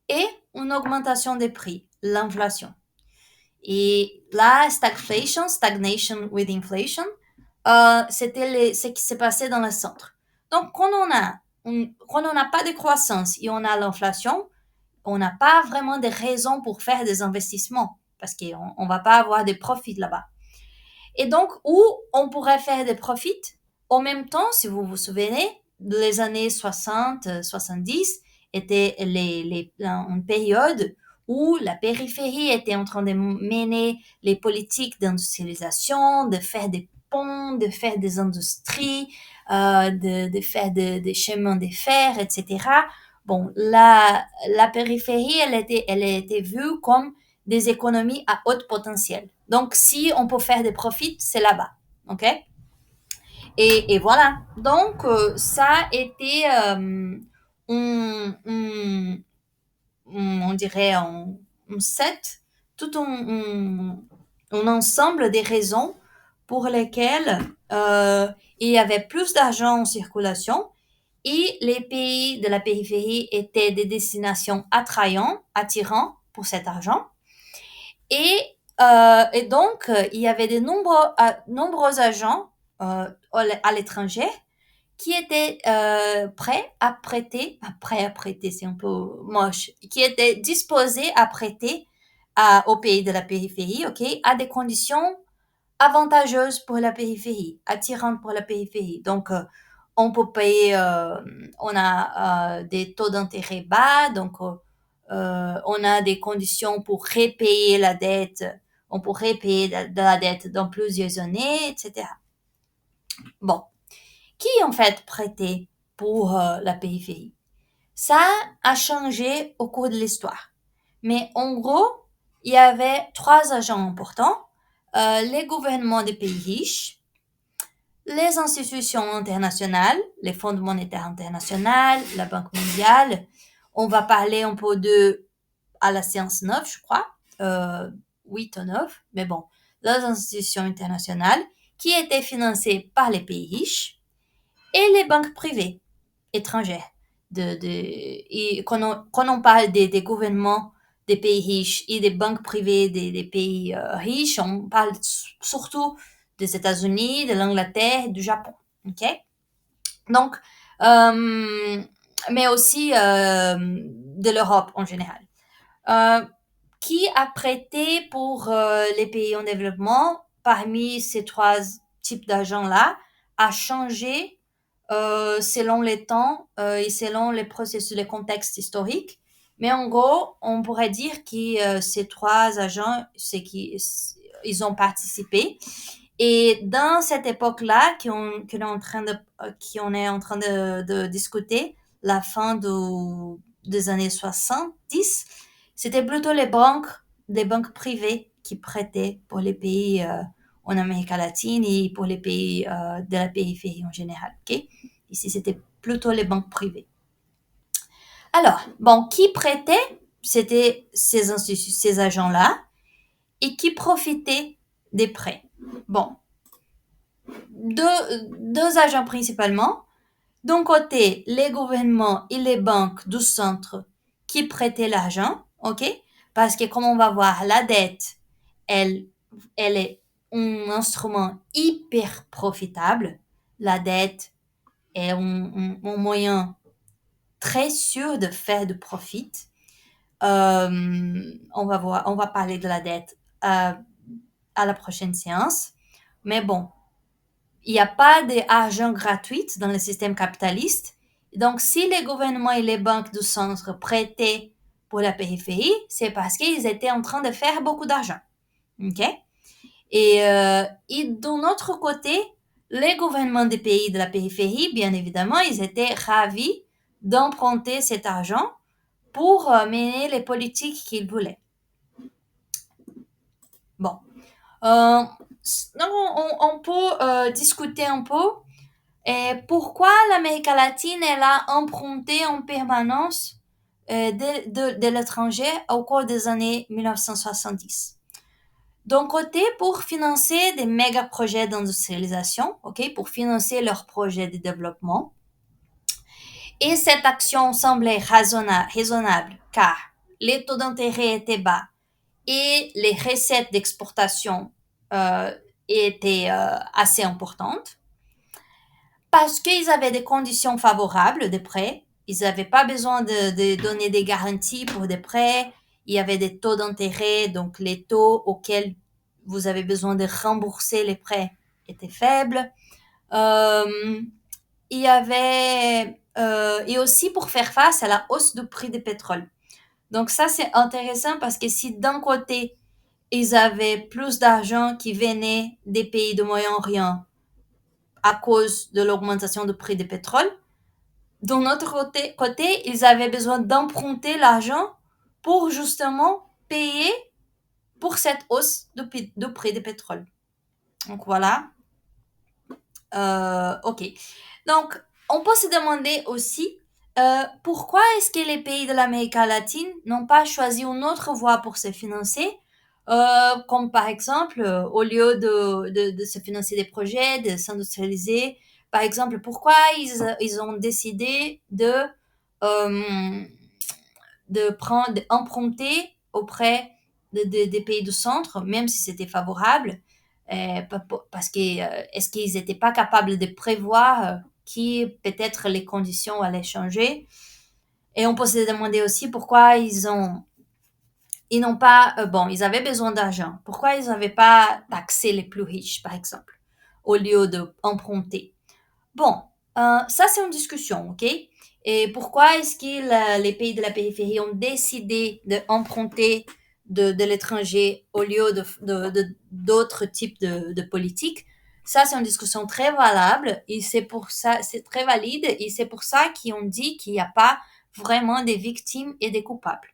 et une augmentation des prix, l'inflation. Et la stagnation with inflation, c'était ce qui s'est passé dans le centre. Donc, quand on n'a pas de croissance et on a l'inflation, on n'a pas vraiment de raisons pour faire des investissements parce qu'on ne va pas avoir de profits là-bas. Et donc, où on pourrait faire des profits, en même temps, si vous vous souvenez, les années 60, 70 étaient une période où la périphérie était en train de mener les politiques d'industrialisation, de faire des ponts, de faire des industries, de faire des chemins de fer, etc. Bon, la périphérie, elle était vue comme des économies à haut potentiel. Donc, si on peut faire des profits, c'est là-bas. OK? Et voilà. Donc, ça a été, on dirait, un set, tout un ensemble des raisons pour lesquelles il y avait plus d'argent en circulation et les pays de la périphérie étaient des destinations attirantes pour cet argent. Et donc, il y avait de nombreux agents à l'étranger qui étaient prêts à prêter, c'est un peu moche, qui étaient disposés à prêter aux pays de la périphérie, ok, à des conditions avantageuses pour la périphérie, attirantes pour la périphérie. Donc, on peut payer, on a des taux d'intérêt bas, donc on a des conditions pour repayer la dette, on peut repayer de la dette dans plusieurs années, etc. Bon, qui en fait prêtait pour la périphérie? Ça a changé au cours de l'histoire. Mais en gros, il y avait 3 agents importants, les gouvernements des pays riches, les institutions internationales, les Fonds monétaires internationaux, la Banque mondiale. On va parler un peu à la séance 9, je crois, 8 ou 9, mais bon, les institutions internationales qui étaient financées par les pays riches et les banques privées étrangères. Et quand on parle des gouvernements des pays riches et des banques privées des pays riches, on parle surtout des États-Unis, de l'Angleterre, du Japon. Ok? Donc, mais aussi de l'Europe en général. Qui a prêté pour les pays en développement parmi ces 3 types d'agents-là a changé selon les temps et selon les processus, les contextes historiques. Mais en gros, on pourrait dire que ces 3 agents, ils ont participé. Et dans cette époque-là, qu'on est en train de discuter, la fin des années 70, c'était plutôt les banques privées qui prêtaient pour les pays en Amérique latine et pour les pays de la périphérie en général. Okay? Ici, c'était plutôt les banques privées. Alors, bon, qui prêtait? C'était ces agents-là et qui profitaient des prêts. Bon, deux agents principalement. D'un côté, les gouvernements et les banques du centre qui prêtaient l'argent, ok? Parce que comme on va voir, la dette, elle est un instrument hyper profitable. La dette est un moyen très sûr de faire de profit. On va parler de la dette à la prochaine séance. Mais bon, il n'y a pas d'argent gratuit dans le système capitaliste. Donc, si les gouvernements et les banques du centre prêtaient pour la périphérie, c'est parce qu'ils étaient en train de faire beaucoup d'argent. OK? Et d'un autre côté, les gouvernements des pays de la périphérie, bien évidemment, ils étaient ravis d'emprunter cet argent pour mener les politiques qu'ils voulaient. Bon. Donc, on peut discuter un peu et pourquoi l'Amérique latine elle a emprunté en permanence de l'étranger au cours des années 1970. D'un côté, pour financer des méga projets d'industrialisation, ok, pour financer leurs projets de développement. Et cette action semblait raisonnable car les taux d'intérêt étaient bas et les recettes d'exportation étaient assez importantes. Parce qu'ils avaient des conditions favorables de prêts. Ils n'avaient pas besoin de donner des garanties pour des prêts. Il y avait des taux d'intérêt, donc les taux auxquels vous avez besoin de rembourser les prêts étaient faibles. Il y avait et aussi pour faire face à la hausse du prix du pétrole. Donc ça, c'est intéressant parce que si d'un côté, ils avaient plus d'argent qui venait des pays du Moyen-Orient à cause de l'augmentation du prix du pétrole, d'un autre côté, ils avaient besoin d'emprunter l'argent pour justement payer pour cette hausse du prix du pétrole. Donc voilà. Ok. Donc, on peut se demander aussi pourquoi est-ce que les pays de l'Amérique latine n'ont pas choisi une autre voie pour se financer, comme par exemple, au lieu de se financer des projets, de s'industrialiser, par exemple, pourquoi ils ont décidé d'emprunter auprès des pays du centre, même si c'était favorable, parce que est-ce qu'ils n'étaient pas capables de prévoir qui peut-être les conditions allaient changer. Et on peut se demander aussi pourquoi ils n'ont pas, ils avaient besoin d'argent. Pourquoi ils n'avaient pas taxé les plus riches, par exemple, au lieu d'emprunter. Bon, ça c'est une discussion, ok? Et pourquoi est-ce que les pays de la périphérie ont décidé d'emprunter de l'étranger au lieu d'autres types de politiques? Ça, c'est une discussion très valable et c'est pour ça, c'est très valide et c'est pour ça qu'on dit qu'il n'y a pas vraiment des victimes et des coupables.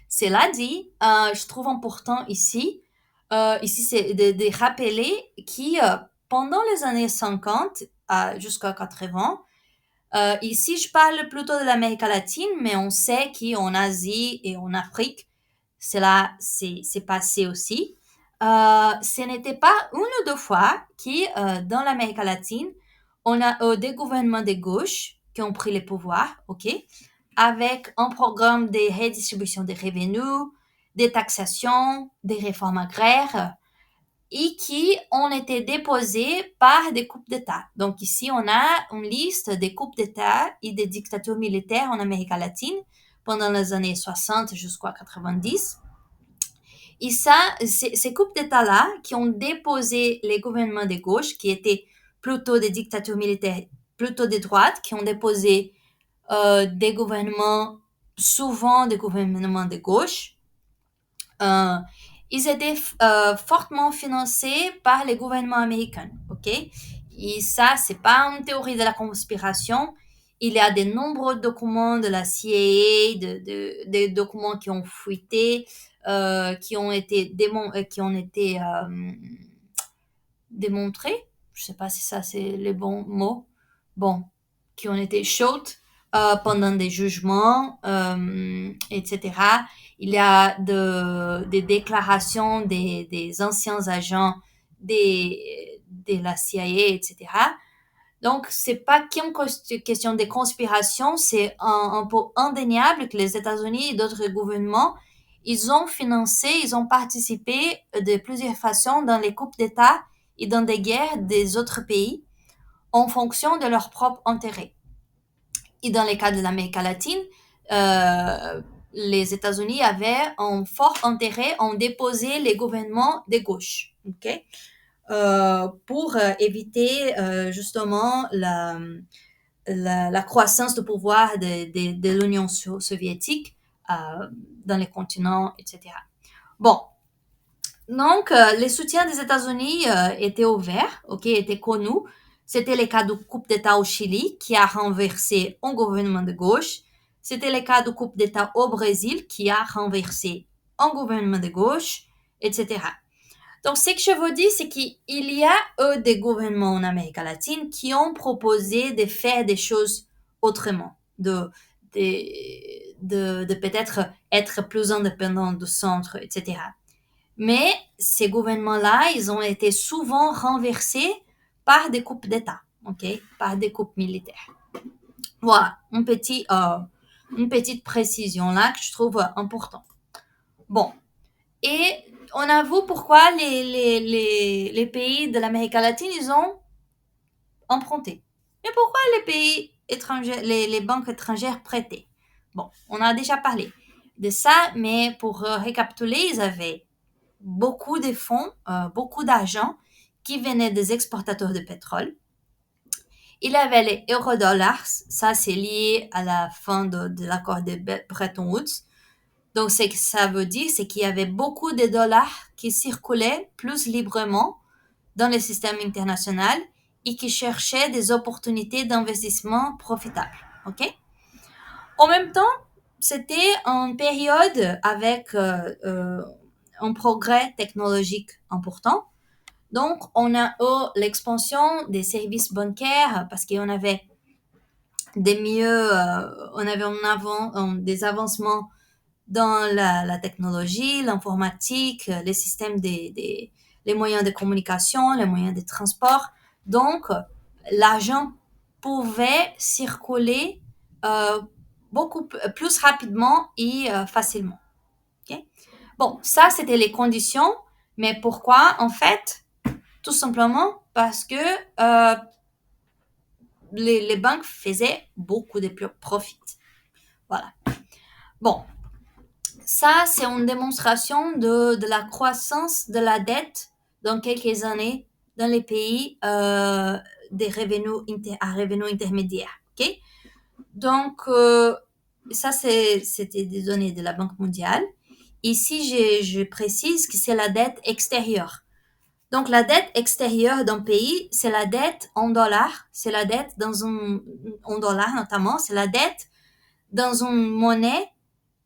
Cela dit, je trouve important ici c'est de rappeler que pendant les années 50 jusqu'à 80, ici je parle plutôt de l'Amérique latine, mais on sait qu'en Asie et en Afrique, cela s'est passé aussi. Ce n'était pas une ou deux fois que dans l'Amérique latine, on a eu des gouvernements de gauche qui ont pris les pouvoirs, ok, avec un programme de redistribution des revenus, des taxations, des réformes agraires, et qui ont été déposés par des coupes d'État. Donc ici, on a une liste des coupes d'État et des dictatures militaires en Amérique latine pendant les années 60 jusqu'à 90. Et ça, ces coupes d'État-là qui ont déposé les gouvernements de gauche, qui étaient plutôt des dictatures militaires, plutôt de droite, qui ont déposé des gouvernements, souvent des gouvernements de gauche, ils étaient fortement financés par les gouvernements américains, ok? Et ça, c'est pas une théorie de la conspiration. Il y a de nombreux documents de la CIA, des documents qui ont fuité, qui ont été démontrés. Je sais pas si ça c'est les bons mots. Bon, qui ont été showed pendant des jugements, etc. Il y a des déclarations des anciens agents de la CIA, etc. Donc, c'est pas qu'une question de conspiration, c'est un peu indéniable que les États-Unis et d'autres gouvernements, ils ont financé, ils ont participé de plusieurs façons dans les coupes d'État et dans des guerres des autres pays en fonction de leurs propres intérêts. Et dans les cas de l'Amérique latine, les États-Unis avaient un fort intérêt en déposer les gouvernements de gauche, ok? Pour éviter justement la croissance de pouvoir de l'Union soviétique dans les continents, etc. Bon, donc les soutiens des États-Unis étaient ouverts, ok, étaient connus. C'était le cas du coup d'État au Chili qui a renversé un gouvernement de gauche. C'était le cas du coup d'État au Brésil qui a renversé un gouvernement de gauche, etc. Donc, ce que je vous dis, c'est qu'il y a des gouvernements en Amérique latine qui ont proposé de faire des choses autrement, de peut-être être plus indépendants du centre, etc. Mais ces gouvernements-là, ils ont été souvent renversés par des coupes d'État, ok, par des coupes militaires. Voilà, une petite précision là que je trouve important. Bon, et on avoue pourquoi les pays de l'Amérique latine, ils ont emprunté. Mais pourquoi les pays étrangers, les banques étrangères prêtaient? Bon, on a déjà parlé de ça, mais pour récapituler, ils avaient beaucoup de fonds, beaucoup d'argent qui venaient des exportateurs de pétrole. Il avait les eurodollars, ça c'est lié à la fin de l'accord de Bretton Woods. Donc, ce que ça veut dire, c'est qu'il y avait beaucoup de dollars qui circulaient plus librement dans le système international et qui cherchaient des opportunités d'investissement profitables. OK? En même temps, c'était une période avec un progrès technologique important. Donc, on a eu l'expansion des services bancaires parce qu'on avait on avait des avancements dans la technologie, l'informatique, les systèmes les moyens de communication, les moyens de transport. Donc, l'argent pouvait circuler beaucoup plus rapidement et facilement. Okay? Bon, ça, c'était les conditions. Mais pourquoi? En fait, tout simplement parce que les banques faisaient beaucoup de profits. Voilà. Bon, ça, c'est une démonstration de la croissance de la dette dans quelques années dans les pays des revenus à revenus intermédiaires. Okay? Donc, ça, c'était des données de la Banque mondiale. Ici, je précise que c'est la dette extérieure. Donc, la dette extérieure d'un pays, c'est la dette en dollars, c'est la dette en dollars notamment, c'est la dette dans une monnaie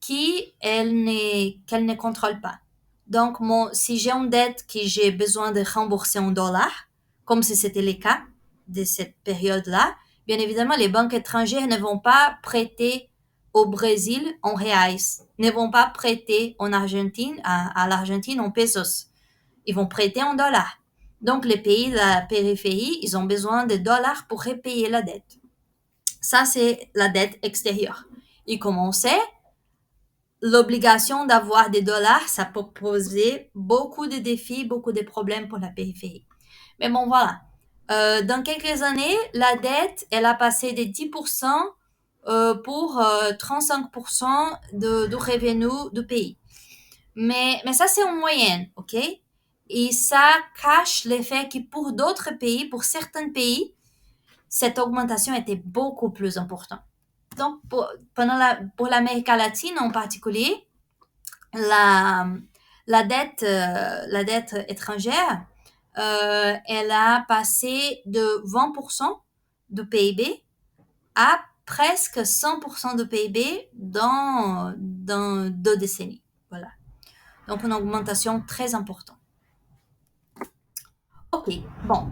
qu'elle ne contrôle pas. Donc, si j'ai une dette que j'ai besoin de rembourser en dollars, comme si c'était le cas de cette période-là, bien évidemment, les banques étrangères ne vont pas prêter au Brésil en reais, ne vont pas prêter en Argentine, à l'Argentine en pesos. Ils vont prêter en dollars. Donc, les pays de la périphérie, ils ont besoin de dollars pour repayer la dette. Ça, c'est la dette extérieure. Et comme on sait, l'obligation d'avoir des dollars, ça peut poser beaucoup de défis, beaucoup de problèmes pour la périphérie. Mais bon, voilà. Dans quelques années, la dette, elle a passé de 10% pour 35% du revenu du pays. Mais ça, c'est en moyenne, OK? Et ça cache l'effet que pour d'autres pays, pour certains pays, cette augmentation était beaucoup plus importante. Donc, pour l'Amérique latine en particulier, la dette étrangère, elle a passé de 20% du PIB à presque 100% du PIB dans 2 décennies. Voilà. Donc, une augmentation très importante. OK, bon.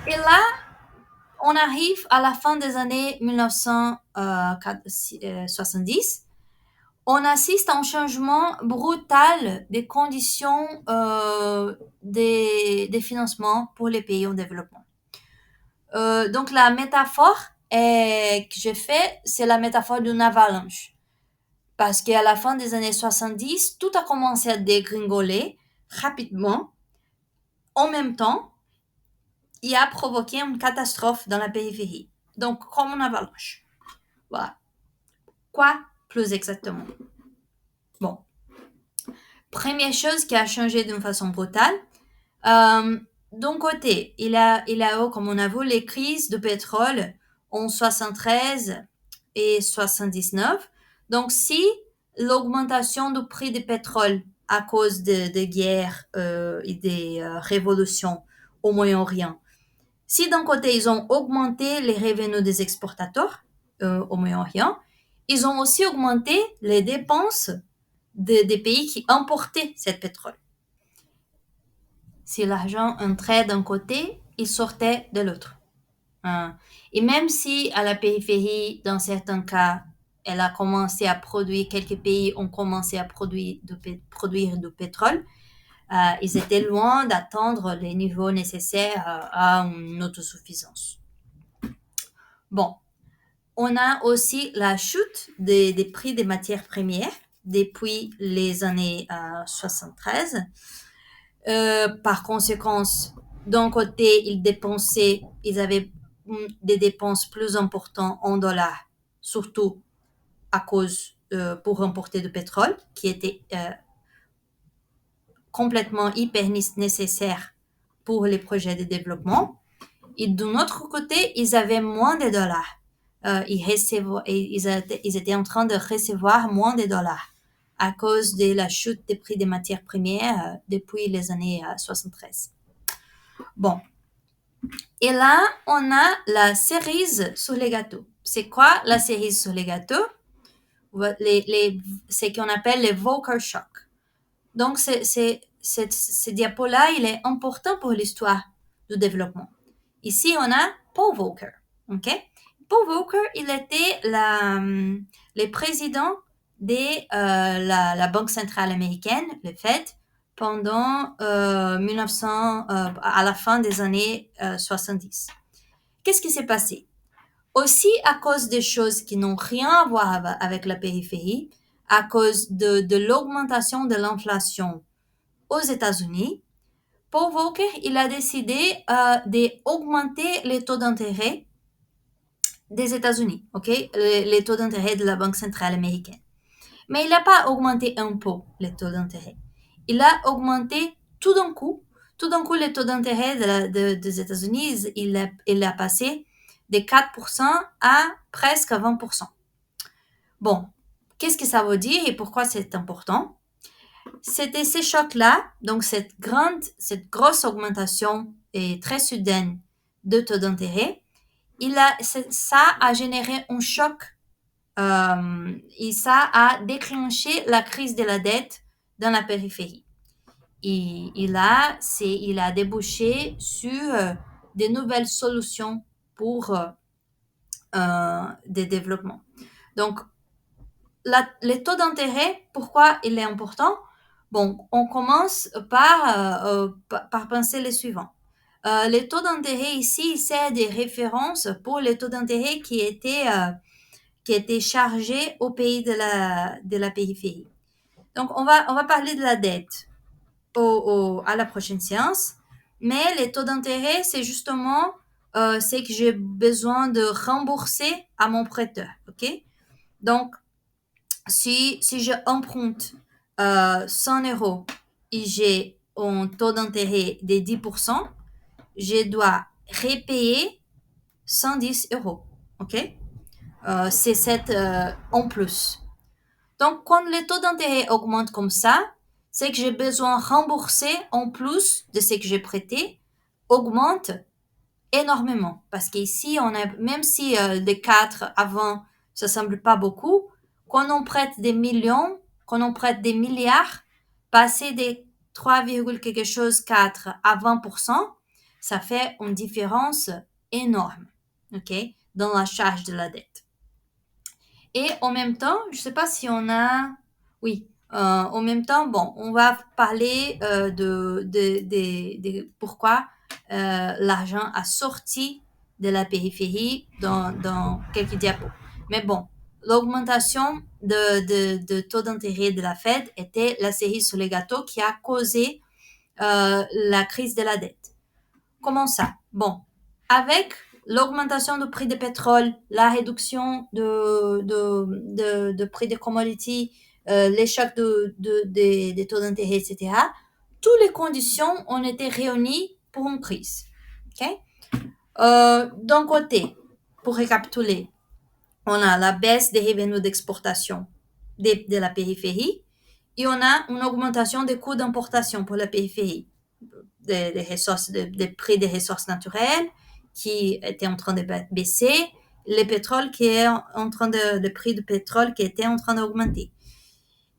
Et là, on arrive à la fin des années 1970. On assiste à un changement brutal des conditions des financements pour les pays en développement. Donc, la métaphore que j'ai faite, c'est la métaphore d'une avalanche. Parce qu'à la fin des années 70, tout a commencé à dégringoler rapidement. En même temps, il a provoqué une catastrophe dans la périphérie. Donc, comme une avalanche. Voilà. Quoi plus exactement? Bon. Première chose qui a changé d'une façon brutale. D'un côté, il y a eu, comme on a vu, les crises de pétrole en 73 et 79. Donc, si l'augmentation du prix du pétrole à cause de guerres et des révolutions au Moyen-Orient, si d'un côté, ils ont augmenté les revenus des exportateurs au Moyen-Orient, ils ont aussi augmenté les dépenses des pays qui importaient ce pétrole. Si l'argent entrait d'un côté, il sortait de l'autre. Et même si à la périphérie, dans certains cas, elle a commencé à produire, quelques pays ont commencé à produire du pétrole, ils étaient loin d'atteindre les niveaux nécessaires à une autosuffisance. Bon, on a aussi la chute des prix des matières premières depuis les années 73. Par conséquent, d'un côté, ils avaient des dépenses plus importantes en dollars, surtout à cause pour importer du pétrole, qui était complètement hyper nécessaire pour les projets de développement. Et d'un autre côté, ils avaient moins de dollars. Ils étaient en train de recevoir moins de dollars à cause de la chute des prix des matières premières depuis les années 73. Bon. Et là, on a la cerise sur les gâteaux. C'est quoi la cerise sur les gâteaux? C'est qu'on appelle les Volcker Shock. Donc, ce diapo-là, il est important pour l'histoire du développement. Ici, on a Paul Volcker. OK? Paul Volcker, il était le président de la Banque centrale américaine, le Fed, pendant à la fin des années 70. Qu'est-ce qui s'est passé? Aussi à cause des choses qui n'ont rien à voir avec la périphérie, à cause de l'augmentation de l'inflation aux États-Unis, Paul Volcker, il a décidé d'augmenter les taux d'intérêt des États-Unis, ok, les taux d'intérêt de la Banque centrale américaine. Mais il n'a pas augmenté un peu les taux d'intérêt. Il a augmenté tout d'un coup les taux d'intérêt des États-Unis, il a passé de 4% à presque 20%. Bon, qu'est-ce que ça veut dire et pourquoi c'est important? C'était ces chocs-là, donc cette grosse augmentation et très soudaine de taux d'intérêt, ça a généré un choc et ça a déclenché la crise de la dette dans la périphérie. Et là, il a débouché sur des nouvelles solutions pour des développements. Donc, les taux d'intérêt, pourquoi il est important? Bon, on commence par penser le suivant. Les taux d'intérêt ici, c'est des références pour les taux d'intérêt qui étaient chargés au pays de la périphérie. Donc, on va parler de la dette à la prochaine séance. Mais les taux d'intérêt, c'est justement c'est que j'ai besoin de rembourser à mon prêteur. OK? Donc, si je emprunte 100 euros et j'ai un taux d'intérêt de 10%, je dois repayer 110 euros. OK? C'est cette en plus. Donc, quand les taux d'intérêt augmentent comme ça, c'est que j'ai besoin de rembourser en plus de ce que j'ai prêté, augmente énormément. Parce qu'ici, même si les 4 avant, ça semble pas beaucoup, quand on prête des millions, quand on prête des milliards, passer des 3, quelque chose 4 à 20%, ça fait une différence énorme, OK, dans la charge de la dette. Et en même temps, je sais pas si on a... Oui, en même temps, bon, on va parler de pourquoi l'argent a sorti de la périphérie dans quelques diapos. Mais bon, l'augmentation de taux d'intérêt de la Fed était la cerise sur le gâteau qui a causé la crise de la dette. Comment ça? Bon, avec l'augmentation du prix du pétrole, la réduction de prix des commodities, les chocs des taux d'intérêt, etc., toutes les conditions ont été réunies pour une crise. Okay? D'un côté, pour récapituler, on a la baisse des revenus d'exportation de la périphérie et on a une augmentation des coûts d'importation pour la périphérie. Des ressources, des prix des ressources naturelles qui étaient en train de baisser, le pétrole le prix du pétrole qui était en train d'augmenter.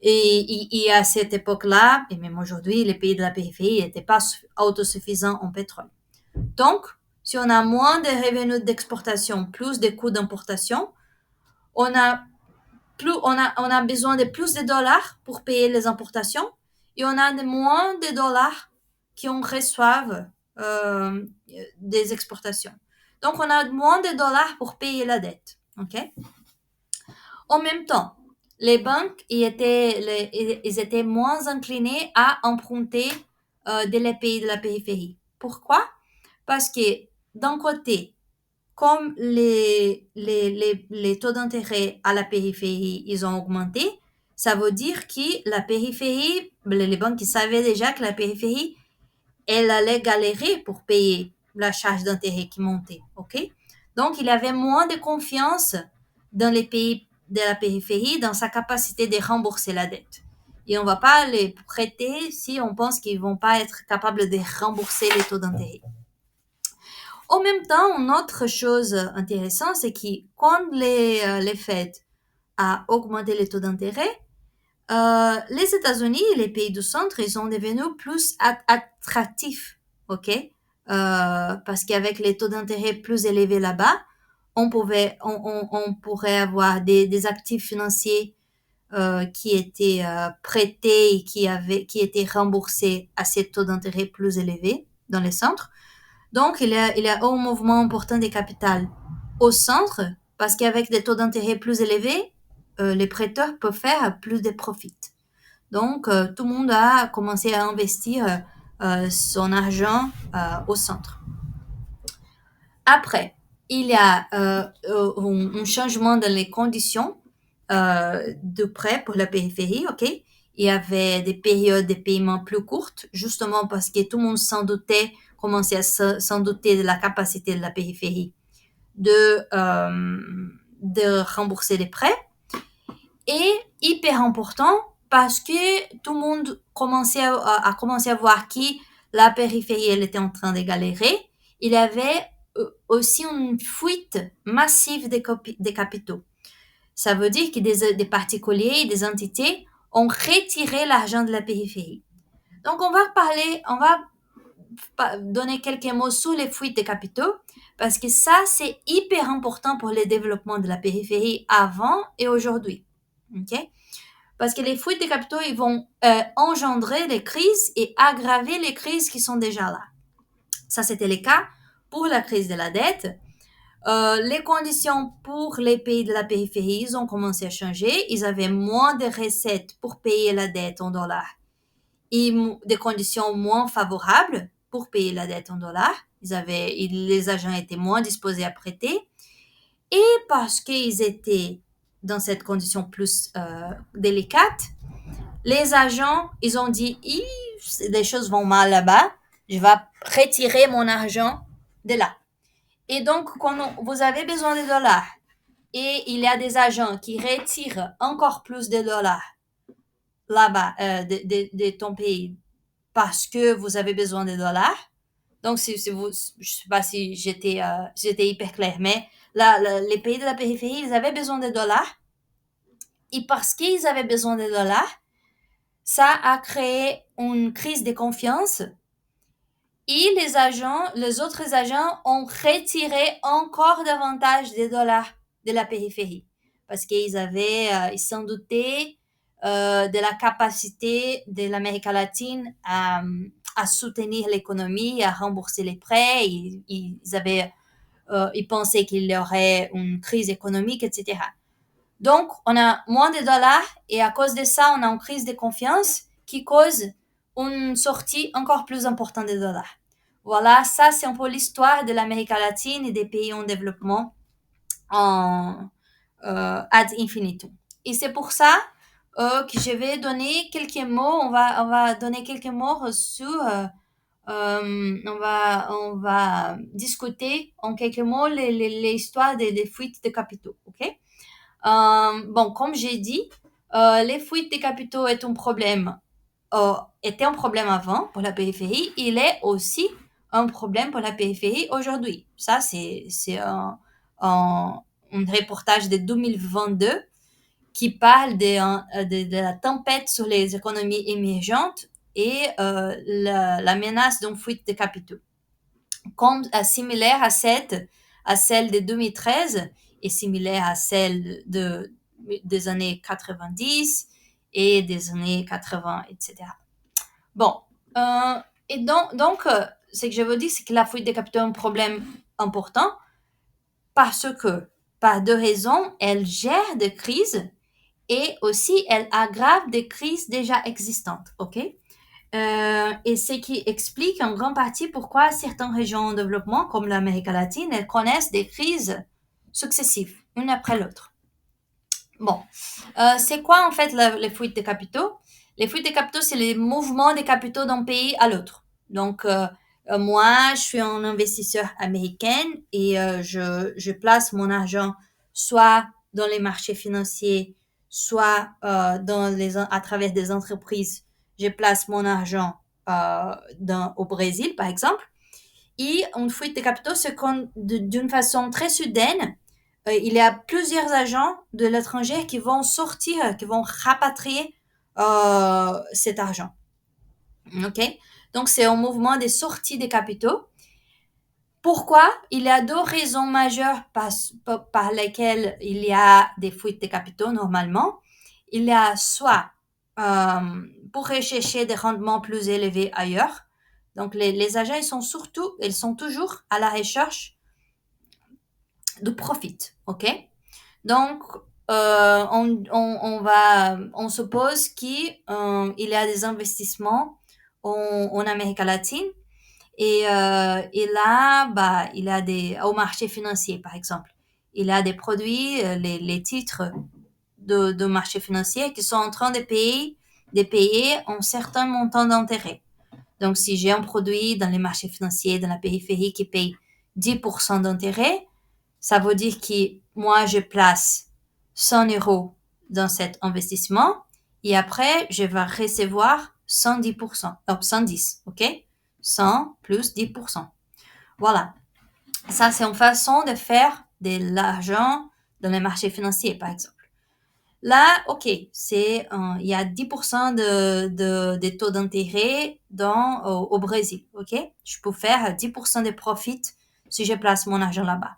Et à cette époque-là, et même aujourd'hui, les pays de la périphérie n'étaient pas autosuffisants en pétrole. Donc, si on a moins de revenus d'exportation, plus de coûts d'importation, on a besoin de plus de dollars pour payer les importations et on a moins de dollars qu'on reçoive des exportations. Donc, on a moins de dollars pour payer la dette. Okay? En même temps, les banques ils étaient moins inclinés à emprunter les pays de la périphérie. Pourquoi? Parce que d'un côté, comme les taux d'intérêt à la périphérie, ils ont augmenté, ça veut dire que la périphérie, les banques ils savaient déjà que la périphérie, elle allait galérer pour payer la charge d'intérêt qui montait, ok? Donc, il avait moins de confiance dans les pays de la périphérie, dans sa capacité de rembourser la dette. Et on ne va pas les prêter si on pense qu'ils ne vont pas être capables de rembourser les taux d'intérêt. En même temps, une autre chose intéressante, c'est que quand les Fed a augmenté les taux d'intérêt, les États-Unis et les pays du centre, ils sont devenus plus attractifs, ok? Parce qu'avec les taux d'intérêt plus élevés là-bas, on pourrait avoir des actifs financiers qui étaient prêtés et qui étaient remboursés à ces taux d'intérêt plus élevés dans les centres. Donc, il y a un mouvement important des capitales au centre parce qu'avec des taux d'intérêt plus élevés, les prêteurs peuvent faire plus de profits. Donc, tout le monde a commencé à investir son argent au centre. Après, il y a un changement dans les conditions de prêt pour la périphérie, ok? Il y avait des périodes de paiement plus courtes, justement parce que tout le monde commençait à s'en douter de la capacité de la périphérie de rembourser les prêts. Et hyper important parce que tout le monde a commencé à voir que la périphérie elle était en train de galérer. Il y avait aussi une fuite massive des capitaux. Ça veut dire que des particuliers, des entités ont retiré l'argent de la périphérie. Donc, on va donner quelques mots sur les fuites de capitaux, parce que ça, c'est hyper important pour le développement de la périphérie avant et aujourd'hui. OK? Parce que les fuites de capitaux, ils vont engendrer les crises et aggraver les crises qui sont déjà là. Ça, c'était le cas pour la crise de la dette. Les conditions pour les pays de la périphérie, ils ont commencé à changer. Ils avaient moins de recettes pour payer la dette en dollars et des conditions moins favorables pour payer la dette en dollars. Les agents étaient moins disposés à prêter. Et parce qu'ils étaient dans cette condition plus délicate, les agents, ils ont dit, les choses vont mal là-bas, je vais retirer mon argent de là. Et donc, quand vous avez besoin de dollars et il y a des agents qui retirent encore plus de dollars là-bas de ton pays parce que vous avez besoin de dollars. Donc, je ne sais pas si j'étais hyper clair, mais là, les pays de la périphérie, ils avaient besoin de dollars. Et parce qu'ils avaient besoin de dollars, ça a créé une crise de confiance. Et les autres agents ont retiré encore davantage de dollars de la périphérie. Parce ils s'en doutaient de la capacité de l'Amérique latine à soutenir l'économie, à rembourser les prêts. Ils pensaient qu'il y aurait une crise économique, etc. Donc, on a moins de dollars et à cause de ça, on a une crise de confiance qui cause une sortie encore plus importante des dollars. Voilà, ça c'est un peu l'histoire de l'Amérique latine et des pays en développement ad infinitum. Et c'est pour ça que je vais donner quelques mots. On va donner quelques mots sur. On va discuter en quelques mots l'histoire des fuites de capitaux. Ok? Bon, comme j'ai dit, les fuites de capitaux était un problème avant pour la périphérie. Il est aussi un problème pour la périphérie aujourd'hui. Ça, c'est un reportage de 2022 qui parle de la tempête sur les économies émergentes et la menace d'une fuite de capitaux. Comme similaire à celle de 2013 et similaire à celle des années 90 et des années 80, etc. Bon, et donc ce que je veux dire, c'est que la fuite des capitaux est un problème important parce que, par deux raisons, elle gère des crises et aussi elle aggrave des crises déjà existantes, ok? Et ce qui explique en grande partie pourquoi certaines régions en développement, comme l'Amérique latine, elles connaissent des crises successives, une après l'autre. Bon, c'est quoi en fait les fuites de capitaux? Les fuites de capitaux, c'est les mouvements des capitaux d'un pays à l'autre. Donc, moi, je suis un investisseur américain et je place mon argent soit dans les marchés financiers, soit à travers des entreprises. Je place mon argent au Brésil, par exemple. Et une fuite de capitaux, c'est quand, d'une façon très soudaine, il y a plusieurs agents de l'étranger qui vont sortir, qui vont rapatrier cet argent. Ok? Donc, c'est un mouvement de sortie des capitaux. Pourquoi? Il y a deux raisons majeures par lesquelles il y a des fuites de capitaux normalement. Il y a soit pour rechercher des rendements plus élevés ailleurs. Donc, les agents, ils sont toujours à la recherche de profit, ok? Donc, on suppose qu'il y a des investissements en Amérique latine et là, il y a au marché financier, par exemple. Il y a des produits, les titres de marché financier qui sont en train de payer un certain montant d'intérêt. Donc, si j'ai un produit dans les marchés financiers, dans la périphérie qui paye 10% d'intérêt, ça veut dire que moi, je place 100 euros dans cet investissement et après, je vais recevoir 110%, 110, ok? 100 plus 10%. Voilà. Ça, c'est une façon de faire de l'argent dans les marchés financiers, par exemple. Là, OK, c'est il y a 10% des taux d'intérêt au Brésil, OK? Je peux faire 10% de profit si je place mon argent là-bas.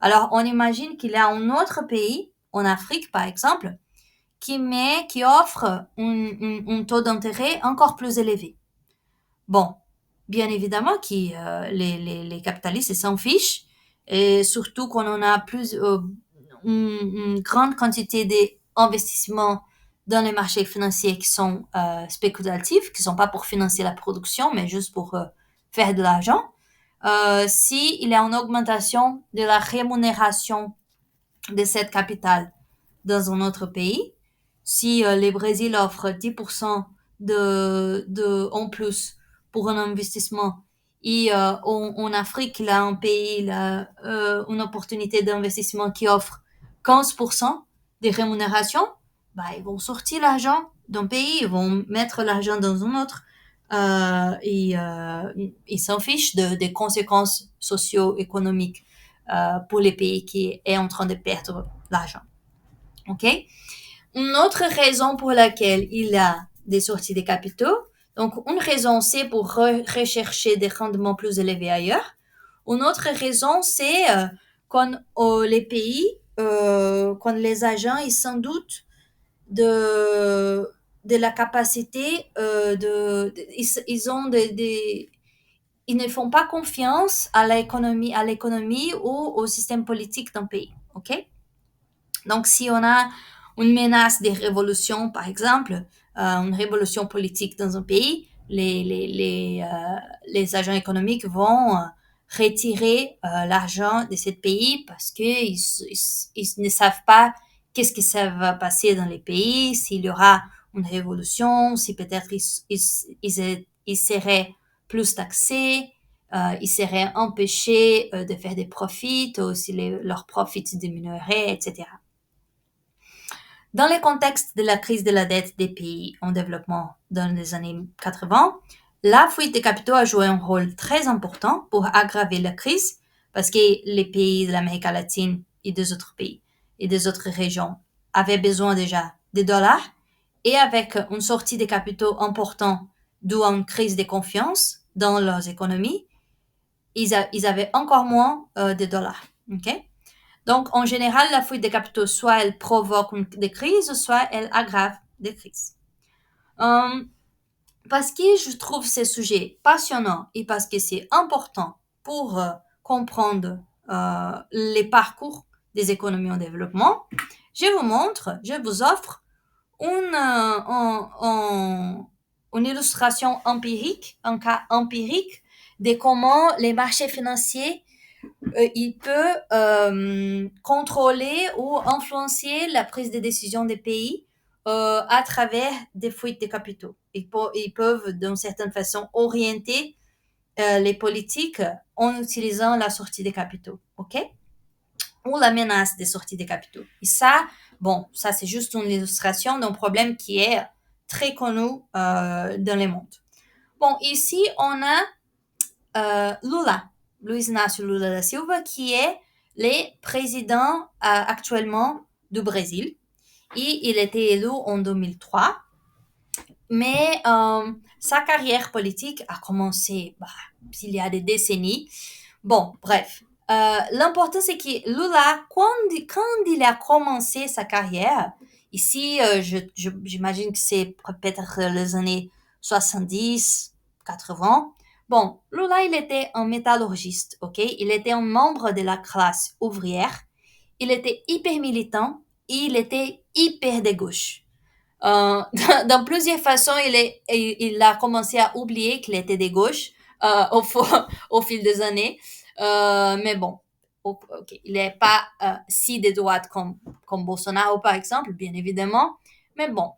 Alors, on imagine qu'il y a un autre pays, en Afrique par exemple, qui offre un taux d'intérêt encore plus élevé. Bon, bien évidemment que les capitalistes s'en fichent, et surtout qu'on en a une grande quantité d'investissements dans les marchés financiers qui sont spéculatifs, qui ne sont pas pour financer la production, mais juste pour faire de l'argent. S'il y a une augmentation de la rémunération de cette capitale dans un autre pays, si le Brésil offre 10% en plus pour un investissement et en Afrique, il y a un pays, il a une opportunité d'investissement qui offre 15% des rémunérations, bah, ils vont sortir l'argent d'un pays, ils vont mettre l'argent dans un autre. Ils s'en fichent des conséquences socio-économiques pour les pays qui est en train de perdre l'argent. OK? Une autre raison pour laquelle il y a des sorties de capitaux, donc une raison c'est pour rechercher des rendements plus élevés ailleurs. Une autre raison c'est quand les pays, quand les agents, ils s'en doutent de la capacité ils ont ils ne font pas confiance à l'économie ou au système politique d'un pays. OK? Donc, si on a une menace de révolution, par exemple, une révolution politique dans un pays, les agents économiques vont retirer l'argent de ce pays parce qu'ils ne savent pas qu'est-ce que ça va passer dans les pays, s'il y aura une révolution, si peut-être ils seraient plus taxés, ils seraient empêchés de faire des profits, ou si leurs profits diminueraient, etc. Dans le contexte de la crise de la dette des pays en développement dans les années 80, la fuite des capitaux a joué un rôle très important pour aggraver la crise parce que les pays de l'Amérique latine et des autres pays et des autres régions avaient besoin déjà des dollars et avec une sortie des capitaux importante due à une crise de confiance dans leurs économies, ils avaient encore moins de dollars. Okay? Donc, en général, la fuite des capitaux, soit elle provoque des crises, soit elle aggrave des crises. Parce que je trouve ce sujet passionnant et parce que c'est important pour comprendre les parcours des économies en développement, je vous offre une illustration empirique, un cas empirique de comment les marchés financiers il peut contrôler ou influencer la prise de décision des pays à travers des fuites de capitaux. Ils peuvent, d'une certaine façon, orienter les politiques en utilisant la sortie des capitaux, OK? Ou la menace des sorties des capitaux. Et ça, bon, ça c'est juste une illustration d'un problème qui est très connu dans le monde. Bon, ici, on a Luiz Inácio Lula da Silva, qui est le président actuellement du Brésil. Et il était élu en 2003. Mais sa carrière politique a commencé il y a des décennies. Bon, bref. L'important, c'est que Lula, quand il a commencé sa carrière, ici, j'imagine que c'est peut-être les années 70, 80. Bon, Lula, il était un métallurgiste, ok? Il était un membre de la classe ouvrière. Il était hyper militant et il était hyper de gauche. Dans plusieurs façons, il a commencé à oublier qu'il était de gauche au fil des années. Mais bon, okay. Il n'est pas si de droite comme Bolsonaro, par exemple, bien évidemment. Mais bon,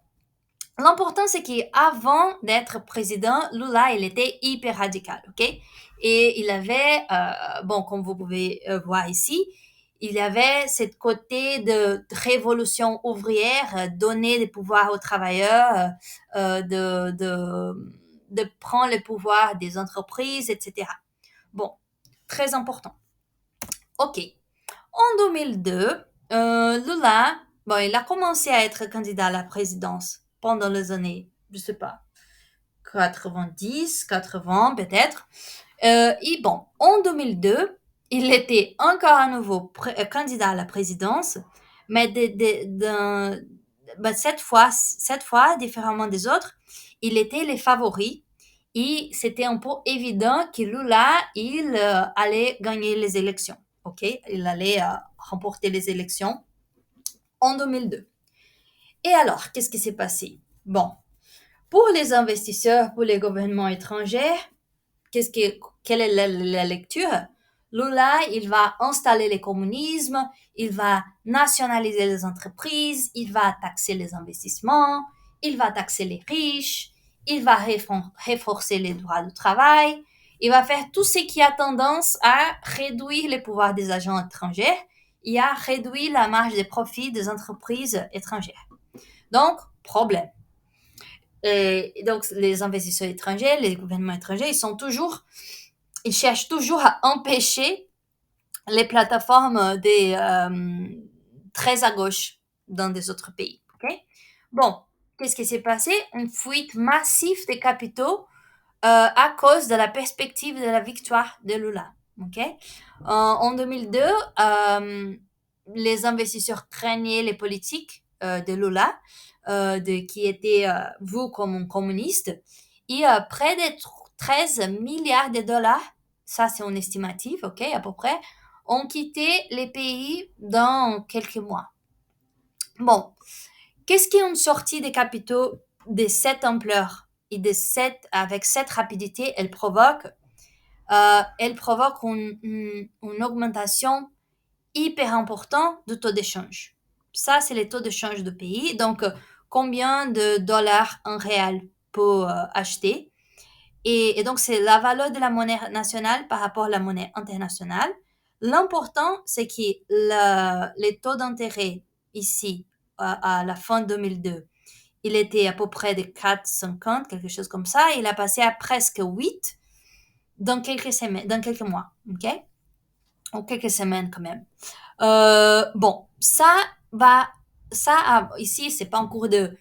l'important, c'est qu'avant d'être président, Lula, il était hyper radical, OK? Et il avait, bon, comme vous pouvez voir ici, il y avait ce côté de révolution ouvrière, donner des pouvoirs aux travailleurs, de prendre le pouvoir des entreprises, etc. Bon, très important. OK. En 2002, Lula, Bon, il a commencé à être candidat à la présidence pendant les années, je sais pas, 90, 80 peut-être. Et bon, en 2002, il était encore à nouveau candidat à la présidence, mais cette fois, différemment des autres, il était les favoris et c'était un peu évident que Lula, il allait gagner les élections. Ok, il allait remporter les élections en 2002. Et alors, qu'est-ce qui s'est passé? Bon, pour les investisseurs, pour les gouvernements étrangers, quelle est la lecture? Lula, il va installer le communisme, il va nationaliser les entreprises, il va taxer les investissements, il va taxer les riches, il va renforcer les droits du travail, il va faire tout ce qui a tendance à réduire les pouvoirs des agents étrangers et à réduire la marge de profit des entreprises étrangères. Donc, problème. Et donc, les investisseurs étrangers, les gouvernements étrangers, ils cherchent toujours à empêcher les plateformes très à gauche dans des autres pays. Okay? Bon, qu'est-ce qui s'est passé? Une fuite massive des capitaux à cause de la perspective de la victoire de Lula. Okay? En 2002, les investisseurs craignaient les politiques de Lula, qui était vu comme un communiste, et près de 13 milliards de dollars, ça c'est un estimatif, ok, à peu près, ont quitté les pays dans quelques mois. Bon, qu'est-ce qui est une sortie des capitaux de cette ampleur et avec cette rapidité, elle provoque une augmentation hyper importante du taux d'échange. Ça, c'est les taux d'échange de pays. Donc, combien de dollars en réel pour acheter. Et donc, c'est la valeur de la monnaie nationale par rapport à la monnaie internationale. L'important, c'est que les taux d'intérêt ici, à la fin 2002, il était à peu près de 4,50, quelque chose comme ça. Il a passé à presque 8 dans quelques mois, ok? Ou quelques semaines quand même. Bon, ici, c'est pas un cours de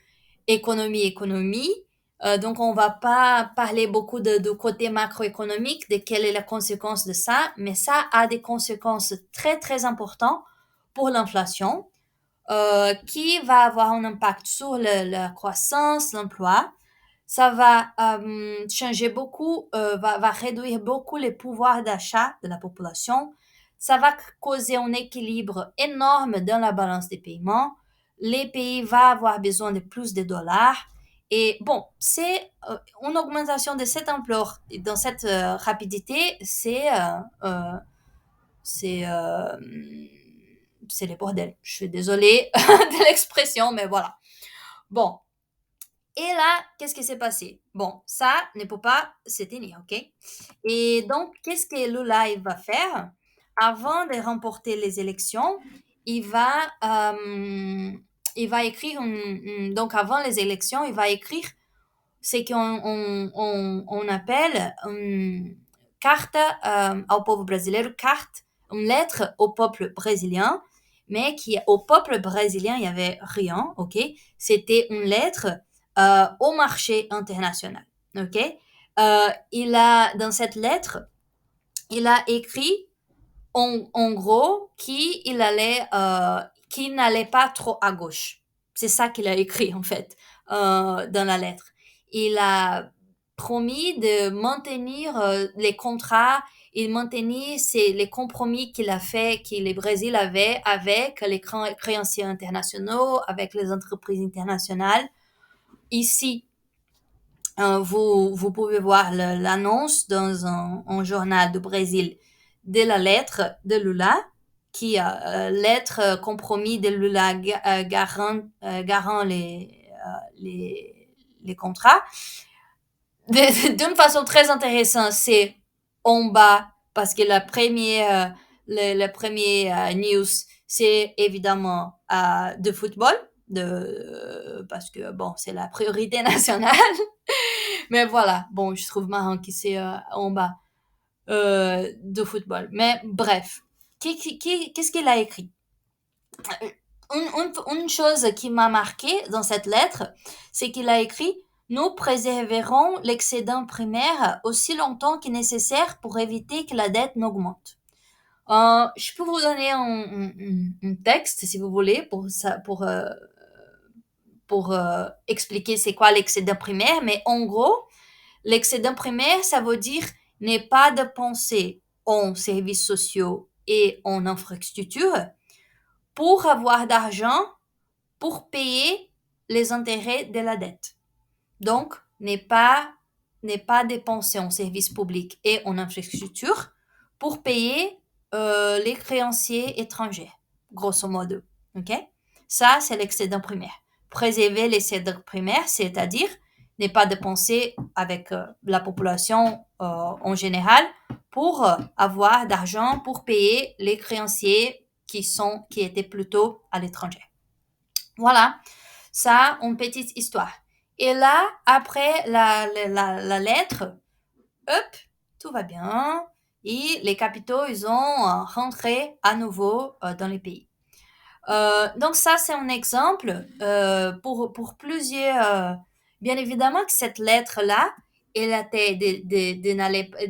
économie. Donc, on va pas parler beaucoup de côté macroéconomique, de quelle est la conséquence de ça, mais ça a des conséquences très, très importantes pour l'inflation, qui va avoir un impact sur la croissance, l'emploi. Ça va changer beaucoup, va réduire beaucoup les pouvoirs d'achat de la population. Ça va causer un équilibre énorme dans la balance des paiements. Les pays vont avoir besoin de plus de dollars. Et bon, c'est une augmentation de cette ampleur, dans cette rapidité, c'est les bordels. Je suis désolée de l'expression, mais voilà. Bon. Et là, qu'est-ce qui s'est passé? Bon, ça ne peut pas se tenir, ok? Et donc, qu'est-ce que Lula il va faire? Avant de remporter les élections, il va, écrire, donc avant les élections, il va écrire ce qu'on appelle une carte au peuple brésilien, une lettre au peuple brésilien, mais au peuple brésilien, il n'y avait rien, ok? C'était une lettre au marché international, ok? Dans cette lettre, il a écrit en gros qu'il n'allait pas trop à gauche. C'est ça qu'il a écrit en fait dans la lettre. Il a promis de maintenir les contrats et maintenir les compromis qu'il a fait, que le Brésil avait avec les créanciers internationaux, avec les entreprises internationales. Ici, vous pouvez voir l'annonce dans un journal du Brésil de la lettre de Lula, qui a lettre compromis de Lula garant les contrats. D'une façon très intéressante, c'est en bas, parce que la première news, c'est évidemment de football, parce que bon, c'est la priorité nationale. Mais voilà, bon, je trouve marrant que c'est en bas de football. Mais bref, qu'est-ce qu'il a écrit? Une chose qui m'a marqué dans cette lettre, c'est qu'il a écrit: nous préserverons l'excédent primaire aussi longtemps que nécessaire pour éviter que la dette n'augmente. Je peux vous donner un texte si vous voulez pour expliquer c'est quoi l'excédent primaire, mais en gros, l'excédent primaire, ça veut dire ne pas dépenser en services sociaux et en infrastructures pour avoir d'argent pour payer les intérêts de la dette. Donc, n'est pas dépenser en services publics et en infrastructure pour payer les créanciers étrangers, grosso modo. OK? Ça, c'est l'excédent primaire. Préserver l'excédent primaire, c'est-à-dire ne pas dépenser avec la population en général pour avoir d'argent pour payer les créanciers qui étaient plutôt à l'étranger. Voilà, ça, une petite histoire. Et là, après la lettre, hop, tout va bien. Et les capitaux, ils ont rentré à nouveau dans les pays. Donc ça, c'est un exemple pour plusieurs. Bien évidemment que cette lettre-là,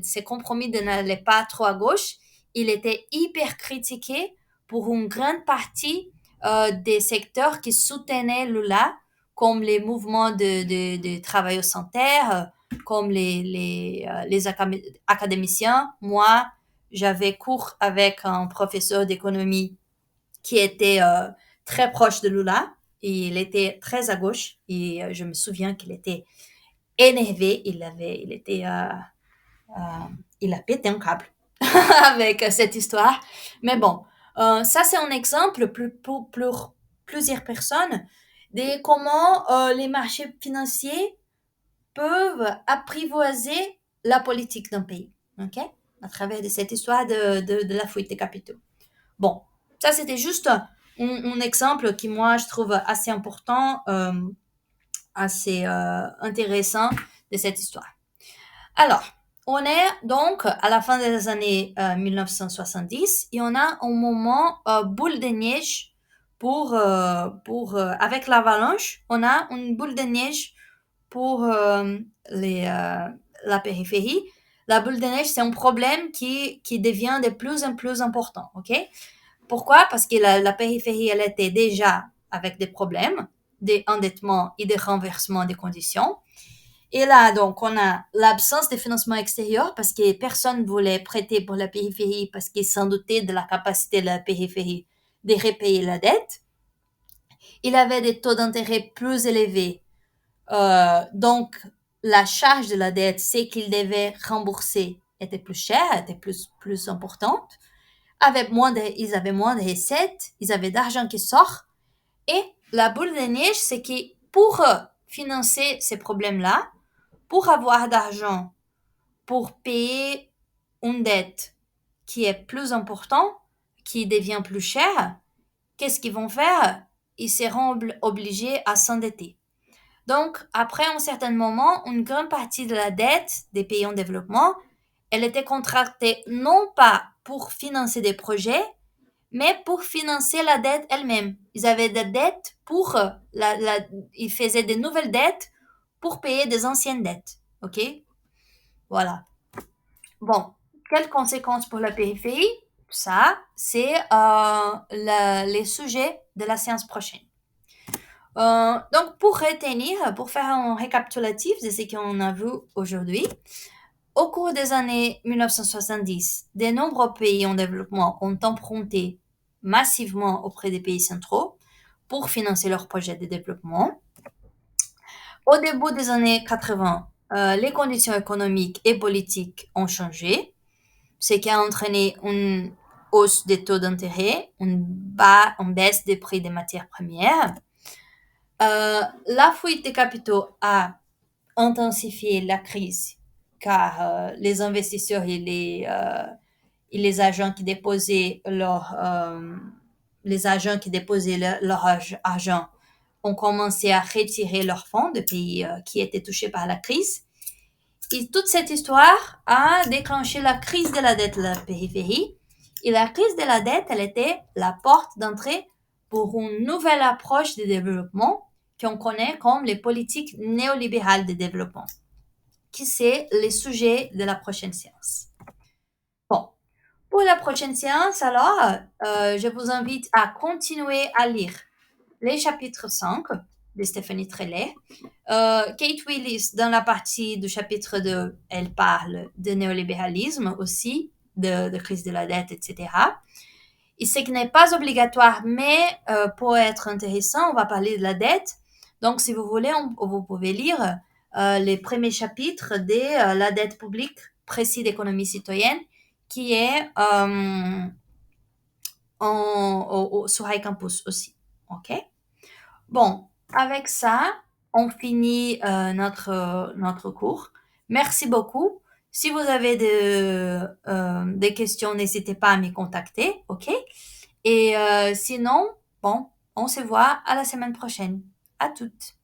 ces compromis n'allaient pas trop à gauche. Il était hyper critiqué pour une grande partie des secteurs qui soutenaient Lula, comme les mouvements de travailleurs sans terre, comme les académiciens. Moi, j'avais cours avec un professeur d'économie qui était très proche de Lula. Et il était très à gauche et je me souviens qu'il était énervé. Il a pété un câble avec cette histoire. Mais bon, ça c'est un exemple pour plusieurs personnes de comment les marchés financiers peuvent apprivoiser la politique d'un pays, ok? À travers de cette histoire de la fuite des capitaux. Bon, ça c'était juste un exemple qui moi je trouve assez important, assez intéressant de cette histoire. Alors, on est donc à la fin des années 1970 et on a un moment boule de neige avec l'avalanche, on a une boule de neige pour la périphérie. La boule de neige, c'est un problème qui devient de plus en plus important, ok? Pourquoi? Parce que la périphérie, elle était déjà avec des problèmes d'endettement et de renversement des conditions. Et là, donc, on a l'absence de financement extérieur parce que personne ne voulait prêter pour la périphérie parce qu'ils s'en doutaient de la capacité de la périphérie de repayer la dette. Il avait des taux d'intérêt plus élevés. Donc, la charge de la dette, c'est qu'ils devaient rembourser, était plus chère, était plus importante. Ils avaient moins de recettes, ils avaient d'argent qui sort. Et la boule de neige, c'est que pour financer ces problèmes-là, pour avoir d'argent, pour payer une dette qui est plus importante, qui devient plus chère, qu'est-ce qu'ils vont faire? Ils seront obligés à s'endetter. Donc, après un certain moment, une grande partie de la dette des pays en développement, elle était contractée non pas pour financer des projets, mais pour financer la dette elle-même. Ils avaient des dettes pour ils faisaient des nouvelles dettes pour payer des anciennes dettes. OK? Voilà. Bon, quelles conséquences pour la périphérie? Ça, c'est les sujets de la séance prochaine. Donc, pour faire un récapitulatif de ce qu'on a vu aujourd'hui, au cours des années 1970, de nombreux pays en développement ont emprunté massivement auprès des pays centraux pour financer leurs projets de développement. Au début des années 80, les conditions économiques et politiques ont changé, ce qui a entraîné une hausse des taux d'intérêt, une baisse des prix des matières premières. La fuite des capitaux a intensifié la crise car les investisseurs et les agents qui déposaient leur argent ont commencé à retirer leurs fonds de pays qui étaient touchés par la crise. Et toute cette histoire a déclenché la crise de la dette de la périphérie. Et la crise de la dette, elle était la porte d'entrée pour une nouvelle approche du développement qu'on connaît comme les politiques néolibérales de développement, qui c'est le sujet de la prochaine séance. Bon, pour la prochaine séance, alors, je vous invite à continuer à lire les chapitres 5 de Stéphanie Trellet. Kate Willis, dans la partie du chapitre 2, elle parle de néolibéralisme aussi, de crise de la dette, etc. Et ce qui n'est pas obligatoire, mais pour être intéressant, on va parler de la dette. Donc, si vous voulez, vous pouvez lire les premiers chapitres de la dette publique précis d'économie citoyenne, qui est sur High Campus aussi. OK? Bon, avec ça, on finit notre cours. Merci beaucoup. Si vous avez des questions, n'hésitez pas à me contacter, OK? Et sinon, bon, on se voit à la semaine prochaine. À toutes.